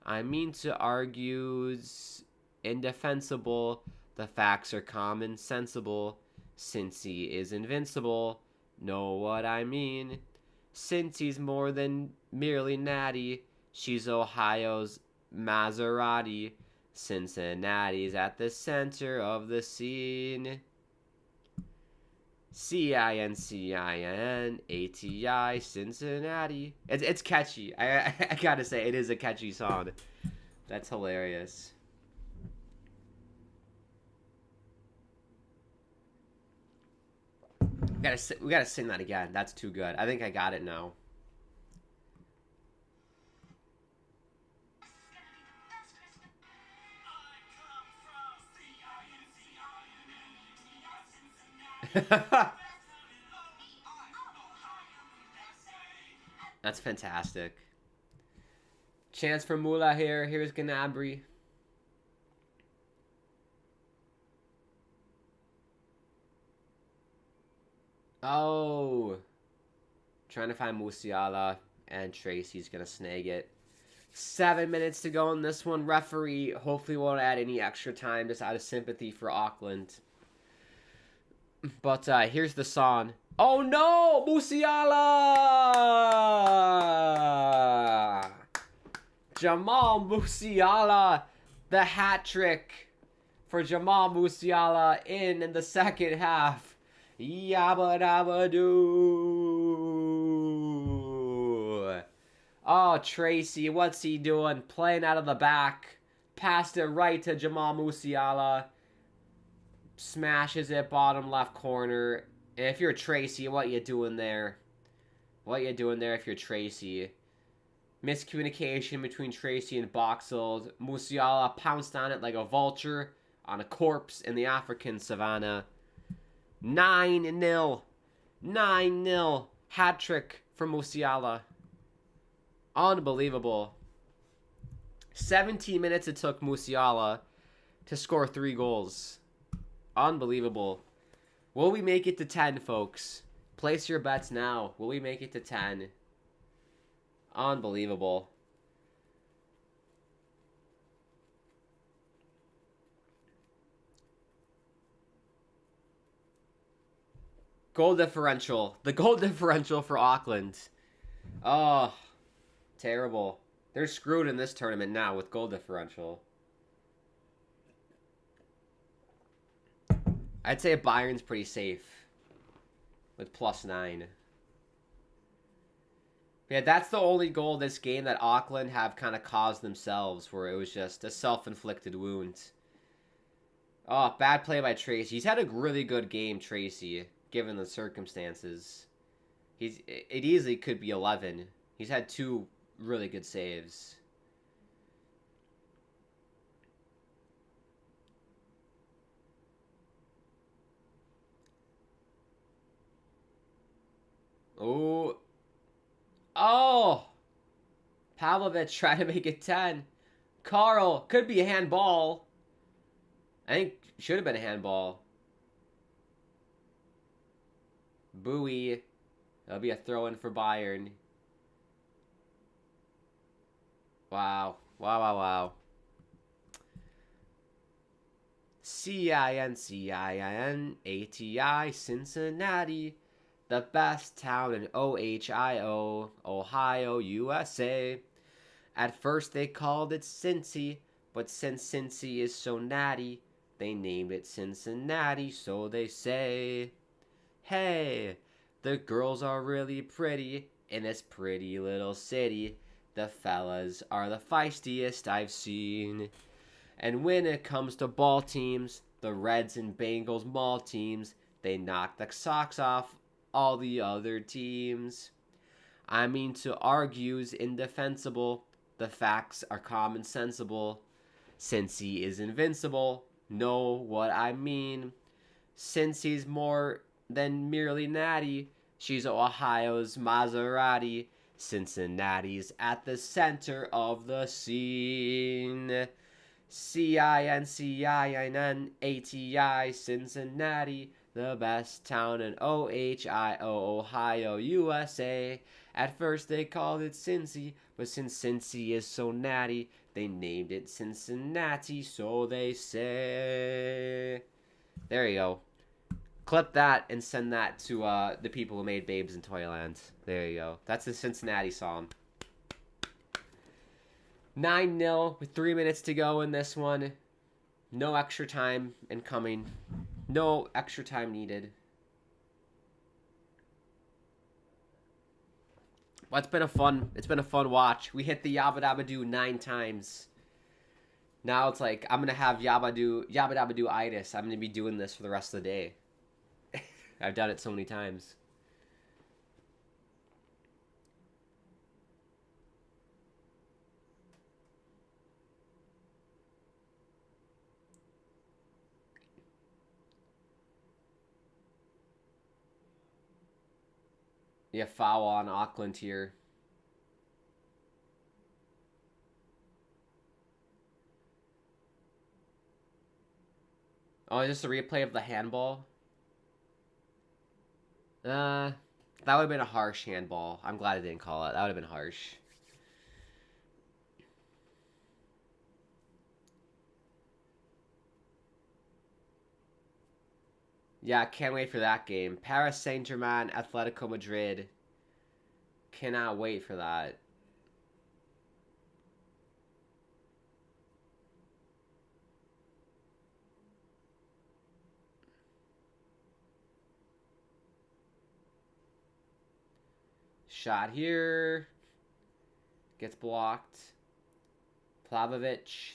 I mean to argue's indefensible. The facts are common sensible. Cincy is invincible. Know what I mean? Cincy's more than merely natty. She's Ohio's Maserati. Cincinnati's at the center of the scene. Cincinnati, Cincinnati. It's catchy. I gotta say, it is a catchy song. That's hilarious. We gotta sing that again. That's too good. I think I got it now. That's fantastic. Chance for Mula here. Here's Gnabry. Oh. Trying to find Musiala, and Tracy's going to snag it. 7 minutes to go in this one. Referee hopefully won't add any extra time just out of sympathy for Auckland. But here's the song. Oh no! Musiala! Jamal Musiala! The hat trick for Jamal Musiala in the second half. Yabba dabba doo. Oh, Tracy, what's he doing? Playing out of the back. Passed it right to Jamal Musiala. Smashes it bottom left corner. And if you're Tracy, what you doing there? What you doing there if you're Tracy? Miscommunication between Tracy and Boxeld. Musiala pounced on it like a vulture on a corpse in the African savannah. 9-0. 9-0. Hat trick for Musiala. Unbelievable. 17 minutes it took Musiala to score 3 goals. Unbelievable. Will we make it to 10, folks? Place your bets now. Will we make it to 10? Unbelievable. Goal differential. The goal differential for Auckland. Oh, terrible. They're screwed in this tournament now with goal differential. I'd say Bayern's pretty safe with +9. Yeah, that's the only goal this game that Auckland have kind of caused themselves, where it was just a self-inflicted wound. Oh, bad play by Tracy. He's had a really good game, Tracy, given the circumstances. It easily could be 11. He's had 2 really good saves. Oh. Oh! Pavlovic trying to make it 10. Carl, could be a handball. I think should have been a handball. Bowie. That'll be a throw-in for Bayern. Wow. Wow, wow, wow. Cincinnati, Cincinnati. The best town in Ohio, Ohio, USA. At first they called it Cincy, but since Cincy is so natty, they named it Cincinnati, so they say. Hey, the girls are really pretty in this pretty little city. The fellas are the feistiest I've seen. And when it comes to ball teams, the Reds and Bengals mall teams, they knock the socks off all the other teams. I mean to argue's indefensible. The facts are common sensible. Cincy is invincible. Know what I mean? Cincy's more than merely natty. She's Ohio's Maserati. Cincinnati's at the center of the scene. Cincinnati, Cincinnati. The best town in Ohio, Ohio, USA. At first they called it Cincy, but since Cincy is so natty, They named it Cincinnati, so they say. There you go. Clip that and send that to the people who made Babes in Toyland. There you go. That's the Cincinnati song. 9-0 with 3 minutes to go in this one. No extra time incoming. No extra time needed. Well, it's been a fun watch. We hit the Yabba Dabba Doo 9 times. Now it's like I'm gonna have Yabba Dabba Doo itis. I'm gonna be doing this for the rest of the day. I've done it so many times. Yeah, foul on Auckland here. Oh, is this a replay of the handball? That would have been a harsh handball. I'm glad I didn't call it. That would have been harsh. Yeah, can't wait for that game. Paris Saint-Germain, Atletico Madrid. Cannot wait for that. Shot here. Gets blocked. Plavovich.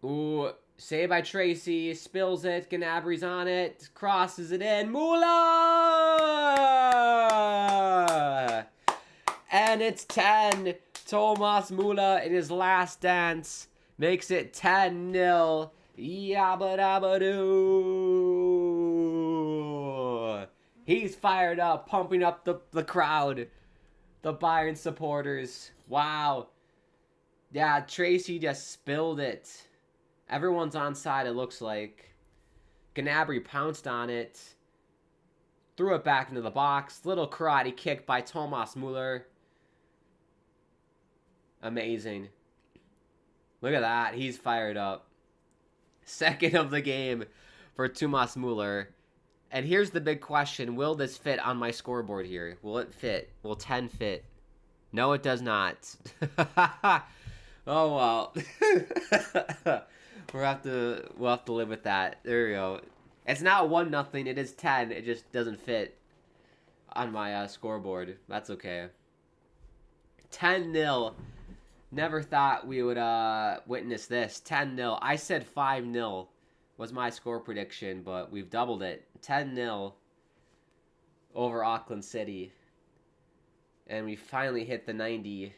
Ooh, saved by Tracy. Spills it. Gnabry's on it. Crosses it in. Mula! And it's 10. Thomas Mula in his last dance makes it 10-0. Yabba dabba doo. He's fired up, pumping up the crowd. The Bayern supporters. Wow. Yeah, Tracy just spilled it. Everyone's onside, it looks like. Gnabry pounced on it. Threw it back into the box. Little karate kick by Thomas Muller. Amazing. Look at that. He's fired up. Second of the game for Thomas Muller. And here's the big question. Will this fit on my scoreboard here? Will it fit? Will 10 fit? No, it does not. Oh, well. We'll have to live with that. There we go. It's not 1-0. It is 10. It just doesn't fit on my scoreboard. That's okay. 10-0. Never thought we would witness this. 10-0. I said 5-0 was my score prediction, but we've doubled it. 10-0 over Auckland City. And we finally hit the 90.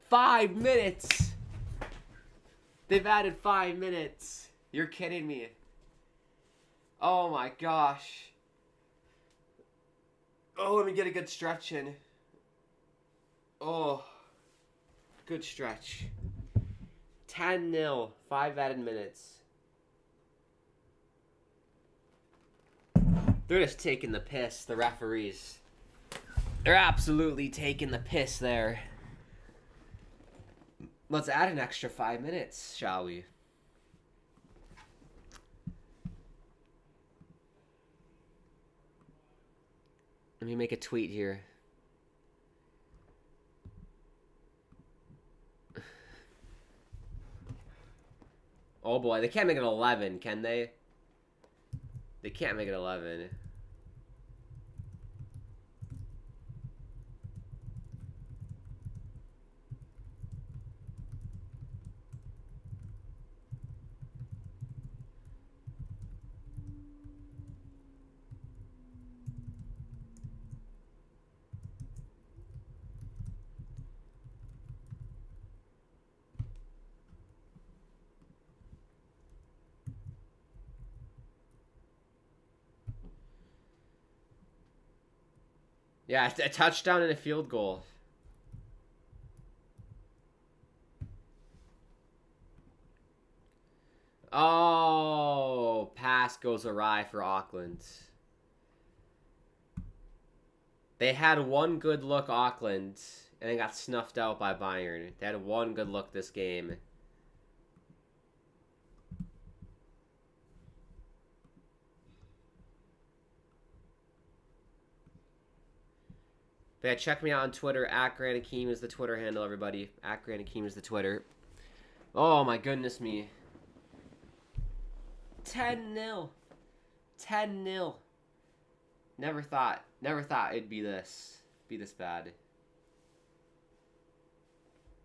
5 minutes! They've added 5 minutes. You're kidding me. Oh my gosh. Oh, let me get a good stretch in. Oh, good stretch. 10-0, 5 added minutes. They're just taking the piss, the referees. They're absolutely taking the piss there. Let's add an extra 5 minutes, shall we? Let me make a tweet here. Oh boy, they can't make it 11, can they? They can't make it 11. Yeah, a touchdown and a field goal. Oh, pass. pass goes awry for Auckland. They had one good look, Auckland, and it got snuffed out by Bayern. They had one good look this game. But yeah, check me out on Twitter. @GrandHakim is the Twitter handle, everybody. @GrandHakim is the Twitter. Oh, my goodness me. 10-0. 10-0. Never thought it'd be this bad.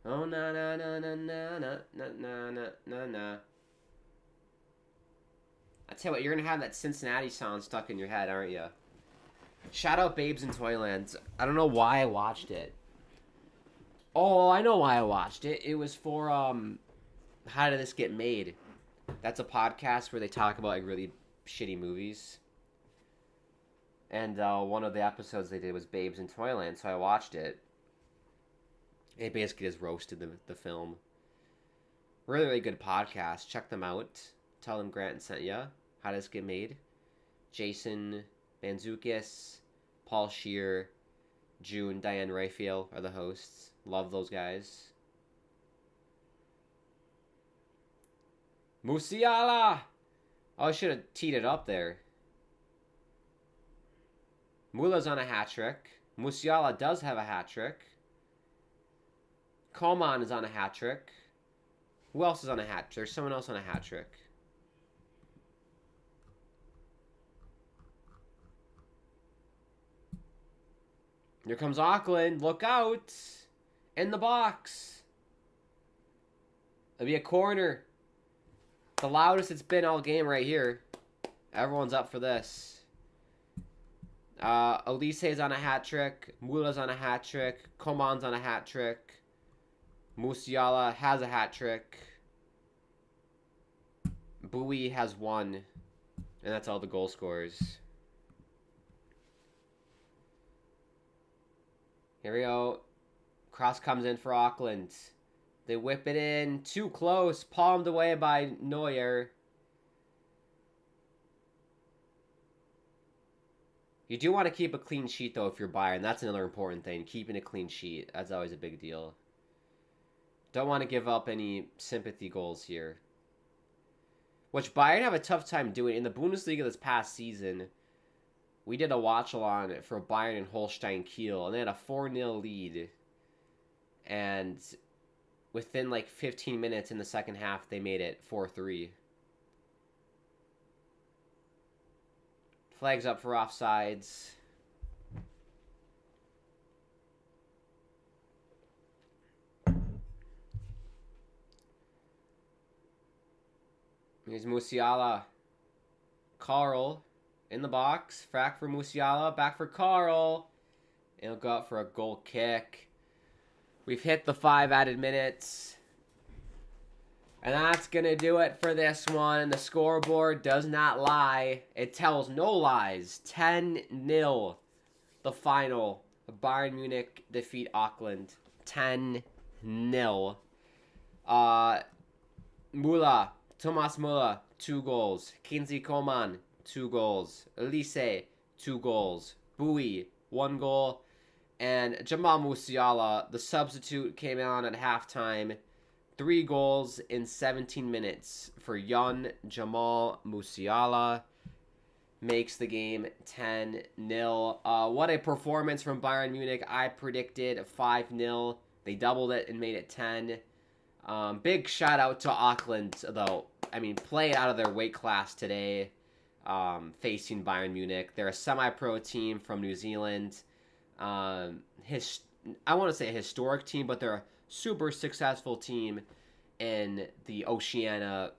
Oh, na na na na na na na na na na. I tell you what, you're gonna have that Cincinnati sound stuck in your head, aren't you? Shout out Babes in Toyland. I don't know why I watched it. Oh, I know why I watched it. It was for How Did This Get Made? That's a podcast where they talk about like really shitty movies. And one of the episodes they did was Babes in Toyland, so I watched it. It basically just roasted the film. Really, really good podcast. Check them out. Tell them Grant sent ya. How Does This Get Made? Jason Banzukis, Paul Scheer, June, Diane Raphael are the hosts. Love those guys. Musiala! Oh, I should have teed it up there. Mula's on a hat trick. Musiala does have a hat trick. Coman is on a hat trick. Who else is on a hat trick? There's someone else on a hat trick. Here comes Auckland. Look out. In the box. It'll be a corner. The loudest it's been all game right here. Everyone's up for this. Elise's on a hat trick. Mula's on a hat trick. Coman's on a hat trick. Musiala has a hat trick. Bowie has one. And that's all the goal scorers. Here we go. Cross comes in for Auckland. They whip it in. Too close. Palmed away by Neuer. You do want to keep a clean sheet, though, if you're Bayern. That's another important thing. Keeping a clean sheet. That's always a big deal. Don't want to give up any sympathy goals here. Which Bayern have a tough time doing. In the Bundesliga this past season, we did a watch-along for Bayern and Holstein Kiel, and they had a 4-0 lead. And within like 15 minutes in the second half, they made it 4-3. Flags up for offsides. Here's Musiala. Carl in the box. Frack for Musiala. Back for Carl. It'll go out for a goal kick. We've hit the 5 added minutes. And that's going to do it for this one. The scoreboard does not lie. It tells no lies. 10-0. The final. Bayern Munich defeat Auckland. 10-0. Müller. Thomas Müller, 2 goals. Kingsley Coman, 2 goals. Elise, 2 goals. Bowie, 1 goal. And Jamal Musiala, the substitute, came on at halftime. 3 goals in 17 minutes for young Jamal Musiala. Makes the game 10-0. What a performance from Bayern Munich. I predicted 5-0. They doubled it and made it 10. Big shout out to Auckland, though. I mean, played out of their weight class today, facing Bayern Munich. They're a semi-pro team from New Zealand. I want to say a historic team, but they're a super successful team in the Oceania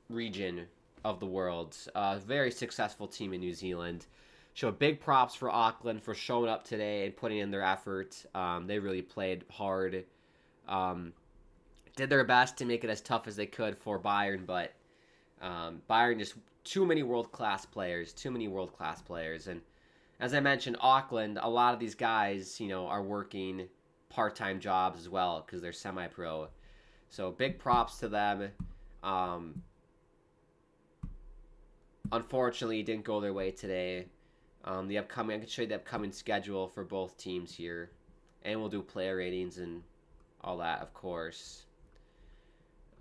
region of the world. Very successful team in New Zealand. So big props for Auckland for showing up today and putting in their effort. They really played hard. Did their best to make it as tough as they could for Bayern, but Bayern just too many world-class players. And as I mentioned, Auckland, a lot of these guys, are working part-time jobs as well because they're semi-pro. So big props to them. Unfortunately, it didn't go their way today. I can show you the upcoming schedule for both teams here, and we'll do player ratings and all that, of course.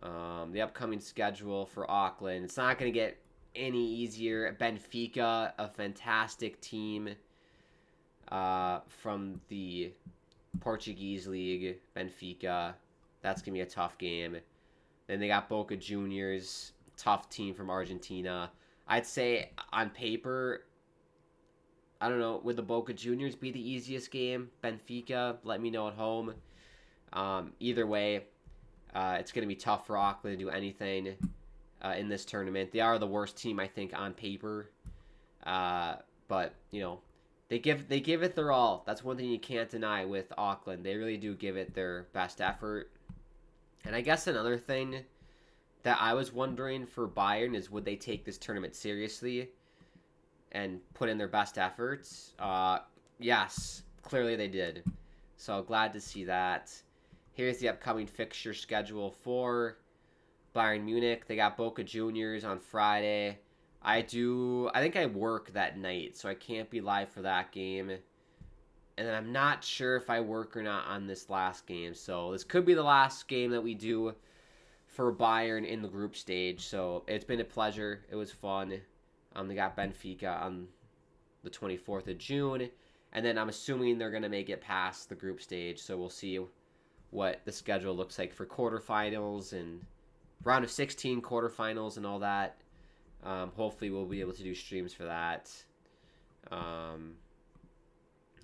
The upcoming schedule for Auckland. It's not going to get any easier. Benfica, a fantastic team from the Portuguese league. Benfica, that's going to be a tough game. Then they got Boca Juniors, tough team from Argentina. I'd say on paper, I don't know, would the Boca Juniors be the easiest game? Benfica, let me know at home. Either way, it's going to be tough for Auckland to do anything in this tournament. They are the worst team, I think, on paper. But, you know, they give it their all. That's one thing you can't deny with Auckland. They really do give it their best effort. And I guess another thing that I was wondering for Bayern is, would they take this tournament seriously and put in their best efforts? Yes, clearly they did. So glad to see that. Here's the upcoming fixture schedule for Bayern Munich. They got Boca Juniors on Friday. I think I work that night, so I can't be live for that game. And then I'm not sure if I work or not on this last game. So this could be the last game that we do for Bayern in the group stage. So it's been a pleasure. It was fun. They got Benfica on the 24th of June. And then I'm assuming they're going to make it past the group stage. So we'll see what the schedule looks like for quarterfinals and round of 16 quarterfinals and all that. Hopefully we'll be able to do streams for that.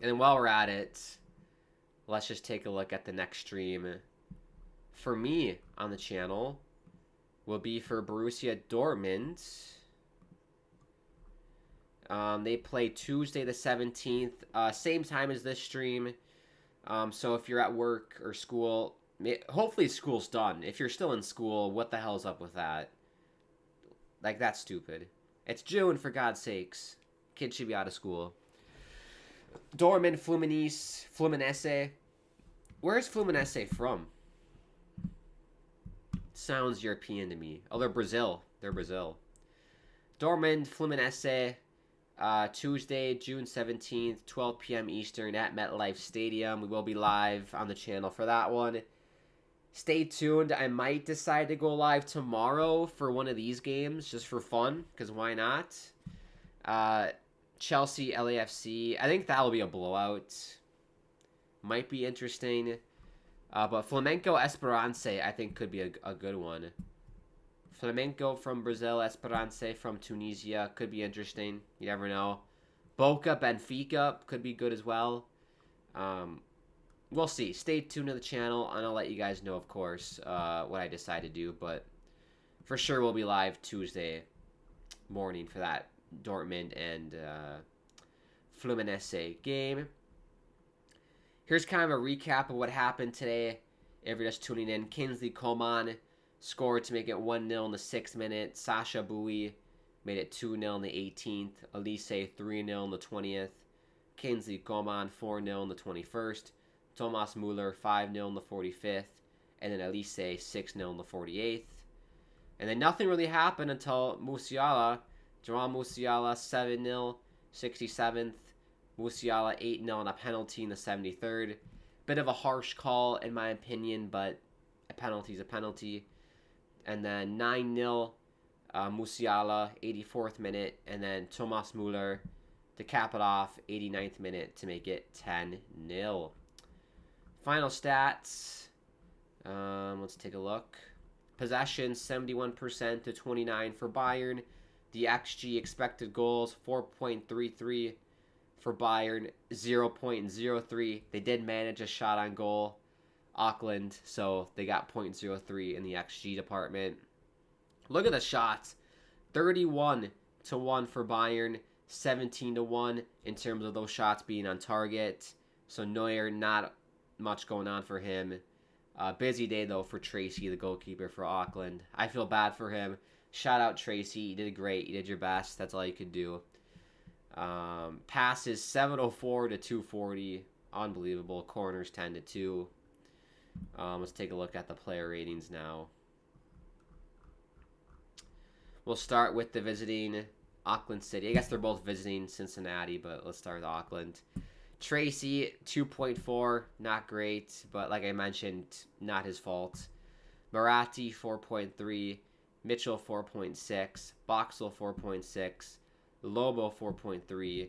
And then while we're at it, let's just take a look at the next stream. For me on the channel will be for Borussia Dortmund. They play Tuesday the 17th, same time as this stream. So if you're at work or school, hopefully school's done. If you're still in school, what the hell's up with that? Like, that's stupid. It's June, for God's sakes. Kids should be out of school. Dortmund, Fluminense. Where's Fluminense from? Sounds European to me. Oh, they're Brazil. They're Brazil. Dortmund, Fluminense. Tuesday, June 17th, 12 p.m. Eastern at MetLife Stadium. We will be live on the channel for that one. Stay tuned. I might decide to go live tomorrow for one of these games just for fun, because why not? Chelsea, LAFC. I think that'll be a blowout. Might be interesting. But Flamengo, Esperance, I think could be a good one. Flamengo from Brazil, Esperance from Tunisia could be interesting. You never know. Boca, Benfica could be good as well. We'll see. Stay tuned to the channel, and I'll let you guys know, of course, what I decide to do. But for sure, we'll be live Tuesday morning for that Dortmund and Fluminense game. Here's kind of a recap of what happened today. If you're just tuning in, Kingsley Coman scored to make it 1-0 in the 6th minute. Sasha Bowie made it 2-0 in the 18th. Elise 3-0 in the 20th. Kingsley Coman 4-0 in the 21st. Thomas Müller 5-0 in the 45th. And then Elise 6-0 in the 48th. And then nothing really happened until Musiala. João Musiala 7-0, 67th. Musiala 8-0 on a penalty in the 73rd. Bit of a harsh call in my opinion, but a penalty is a penalty. And then 9-0, Musiala, 84th minute. And then Thomas Müller to cap it off, 89th minute to make it 10-0. Final stats. Let's take a look. Possession, 71% to 29 for Bayern. The XG expected goals, 4.33 for Bayern, 0.03. They did manage a shot on goal, Auckland, so they got 0.03 in the XG department. Look at the shots. 31-1 for Bayern, 17-1 in terms of those shots being on target. So Neuer, not much going on for him. Busy day, though, for Tracy, the goalkeeper for Auckland. I feel bad for him. Shout out Tracy. You did great. You did your best. That's all you could do. Passes 704 to 240. Unbelievable. Corners 10 to 2. Let's take a look at the player ratings now. We'll start with the visiting Auckland City. I guess they're both visiting Cincinnati, but let's start with Auckland. Tracy, 2.4, not great, but like I mentioned, not his fault. Marathi, 4.3. Mitchell, 4.6. Boxel, 4.6. Lobo, 4.3.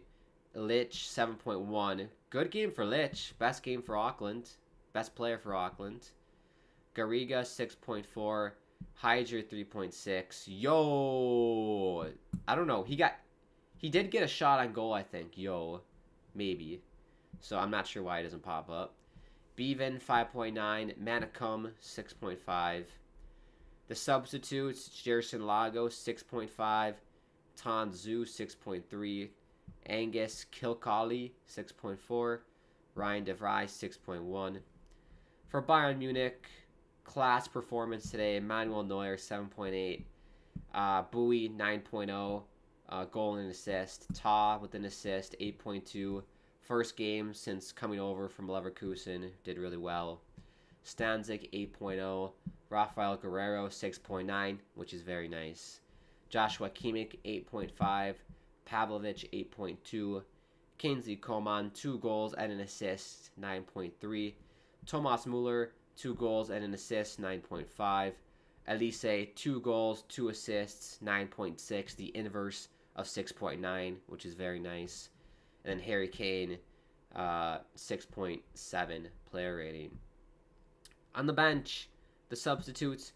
Lich, 7.1. Good game for Lich. Best game for Auckland. Best player for Auckland. Garriga, 6.4. Hydra, 3.6. Yo! I don't know. He did get a shot on goal, I think. Yo. Maybe. So I'm not sure why it doesn't pop up. Bevan, 5.9. Manicum, 6.5. The substitutes, Jerson Lago, 6.5. Tanzu, 6.3. Angus Kilcawley, 6.4. Ryan DeVry, 6.1. For Bayern Munich, class performance today. Manuel Neuer, 7.8. Bowie, 9.0. Goal and assist. Ta with an assist, 8.2. First game since coming over from Leverkusen. Did really well. Stanzik, 8.0. Rafael Guerrero, 6.9, which is very nice. Joshua Kimmich, 8.5. Pavlovic, 8.2. Kingsley Coman, 2 goals and an assist, 9.3. Thomas Muller, 2 goals and an assist, 9.5. Elise, 2 goals, 2 assists, 9.6. The inverse of 6.9, which is very nice. And then Harry Kane, 6.7 player rating. On the bench, the substitutes,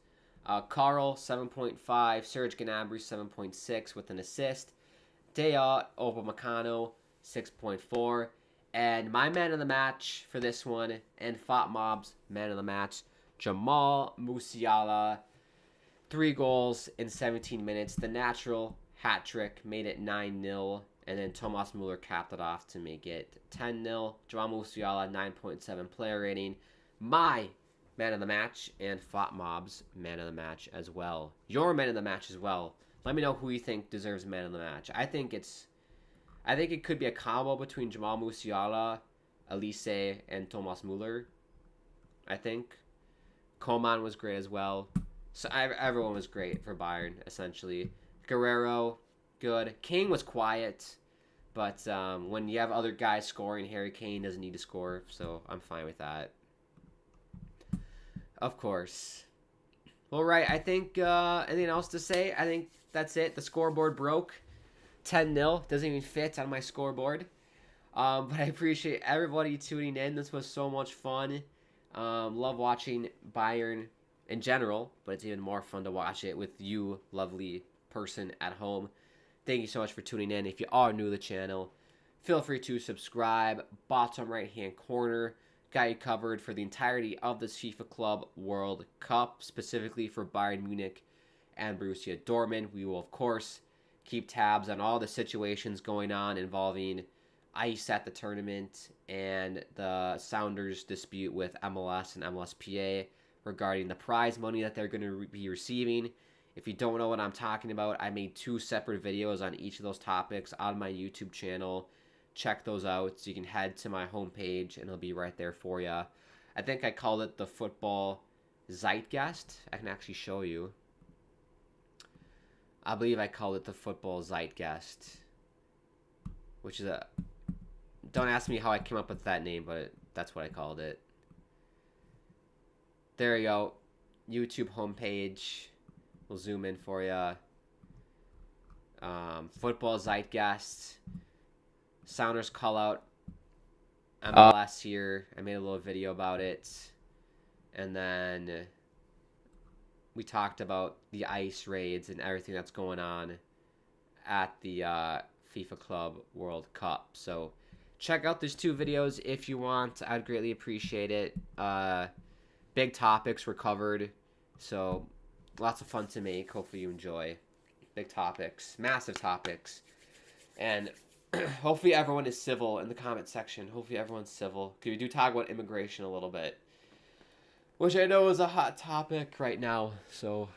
Carl, 7.5. Serge Gnabry, 7.6 with an assist. Dea Upamecano, 6.4. And my man of the match for this one, and FotMob's man of the match, Jamal Musiala. 3 goals in 17 minutes. The natural hat trick made it 9-0. And then Thomas Muller capped it off to make it 10-0. Jamal Musiala, 9.7 player rating. My man of the match, and FotMob's man of the match as well. Your man of the match as well. Let me know who you think deserves man of the match. I think it could be a combo between Jamal Musiala, Elise, and Thomas Muller. I think Coman was great as well. So everyone was great for Bayern, essentially. Guerrero, good. King was quiet, but when you have other guys scoring, Harry Kane doesn't need to score, so I'm fine with that. Of course. All right, I think anything else to say? I think that's it. The scoreboard broke. 10-0. Doesn't even fit on my scoreboard. But I appreciate everybody tuning in. This was so much fun. Love watching Bayern in general, but it's even more fun to watch it with you, lovely person at home. Thank you so much for tuning in. If you are new to the channel, feel free to subscribe. Bottom right-hand corner. Got you covered for the entirety of this FIFA Club World Cup, specifically for Bayern Munich and Borussia Dortmund. We will, of course, keep tabs on all the situations going on involving ice at the tournament and the Sounders dispute with MLS and MLSPA regarding the prize money that they're going to be receiving. If you don't know what I'm talking about, I made 2 separate videos on each of those topics on my YouTube channel. Check those out. So you can head to my homepage and it'll be right there for you. I think I called it the Football Zeitgeist. I can actually show you. I believe I called it the Football Zeitgeist, which is a... Don't ask me how I came up with that name, but that's what I called it. There you go. YouTube homepage. We'll zoom in for you. Football Zeitgeist. Sounders call out MLS here. I made a little video about it. And then we talked about the ice raids and everything that's going on at the FIFA Club World Cup. So check out these 2 videos if you want. I'd greatly appreciate it. Big topics were covered. So lots of fun to make. Hopefully you enjoy. Big topics. Massive topics. And hopefully everyone is civil in the comment section. Hopefully everyone's civil. Because we do talk about immigration a little bit, which I know is a hot topic right now. So,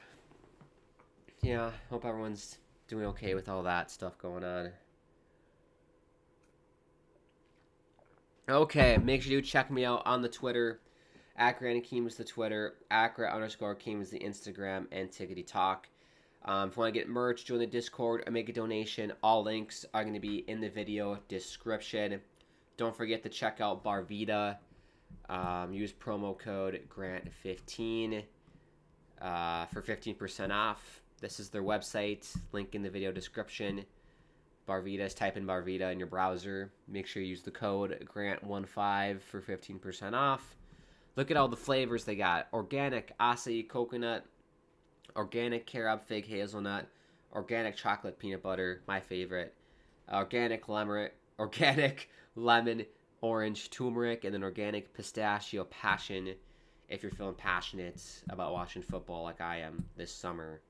yeah, hope everyone's doing okay with all that stuff going on. Okay, make sure you check me out on the Twitter. @Hakim is the Twitter. @_Hakim is the Instagram and Tickety Talk. If you want to get merch, join the Discord, or make a donation, all links are going to be in the video description. Don't forget to check out Barvita. Use promo code Grant15 for 15% off. This is their website, link in the video description. Barvitas, type in Barvita in your browser. Make sure you use the code Grant15 for 15% off. Look at all the flavors they got. Organic acai coconut, organic carob fig hazelnut, organic chocolate peanut butter, my favorite, organic lemon orange turmeric, and then organic pistachio passion if you're feeling passionate about watching football like I am this summer.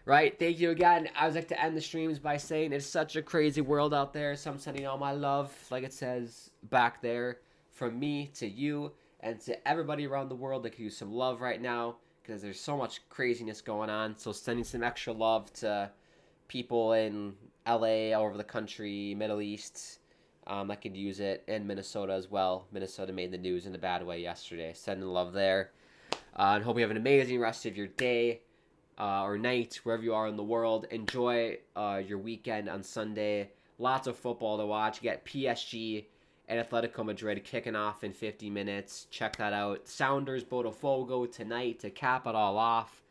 Right, thank you again. I would like to end the streams by saying it's such a crazy world out there, so I'm sending all my love, like it says back there, from me to you and to everybody around the world that could use some love right now, because there's so much craziness going on. So sending some extra love to people in LA, all over the country, Middle East, that could use it, and Minnesota as well. Minnesota made the news in a bad way yesterday. Sending love there. And hope you have an amazing rest of your day or night, wherever you are in the world. Enjoy your weekend on Sunday. Lots of football to watch. You got PSG and Atletico Madrid kicking off in 50 minutes. Check that out. Sounders Botafogo tonight to cap it all off.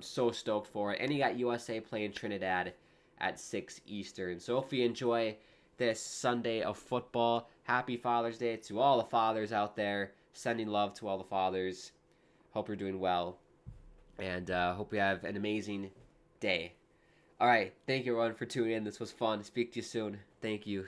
So stoked for it. And you got USA playing Trinidad at 6 Eastern. So if you enjoy this Sunday of football, happy Father's Day to all the fathers out there. Sending love to all the fathers. Hope you're doing well. And hope you have an amazing day. All right. Thank you, everyone, for tuning in. This was fun. Speak to you soon. Thank you.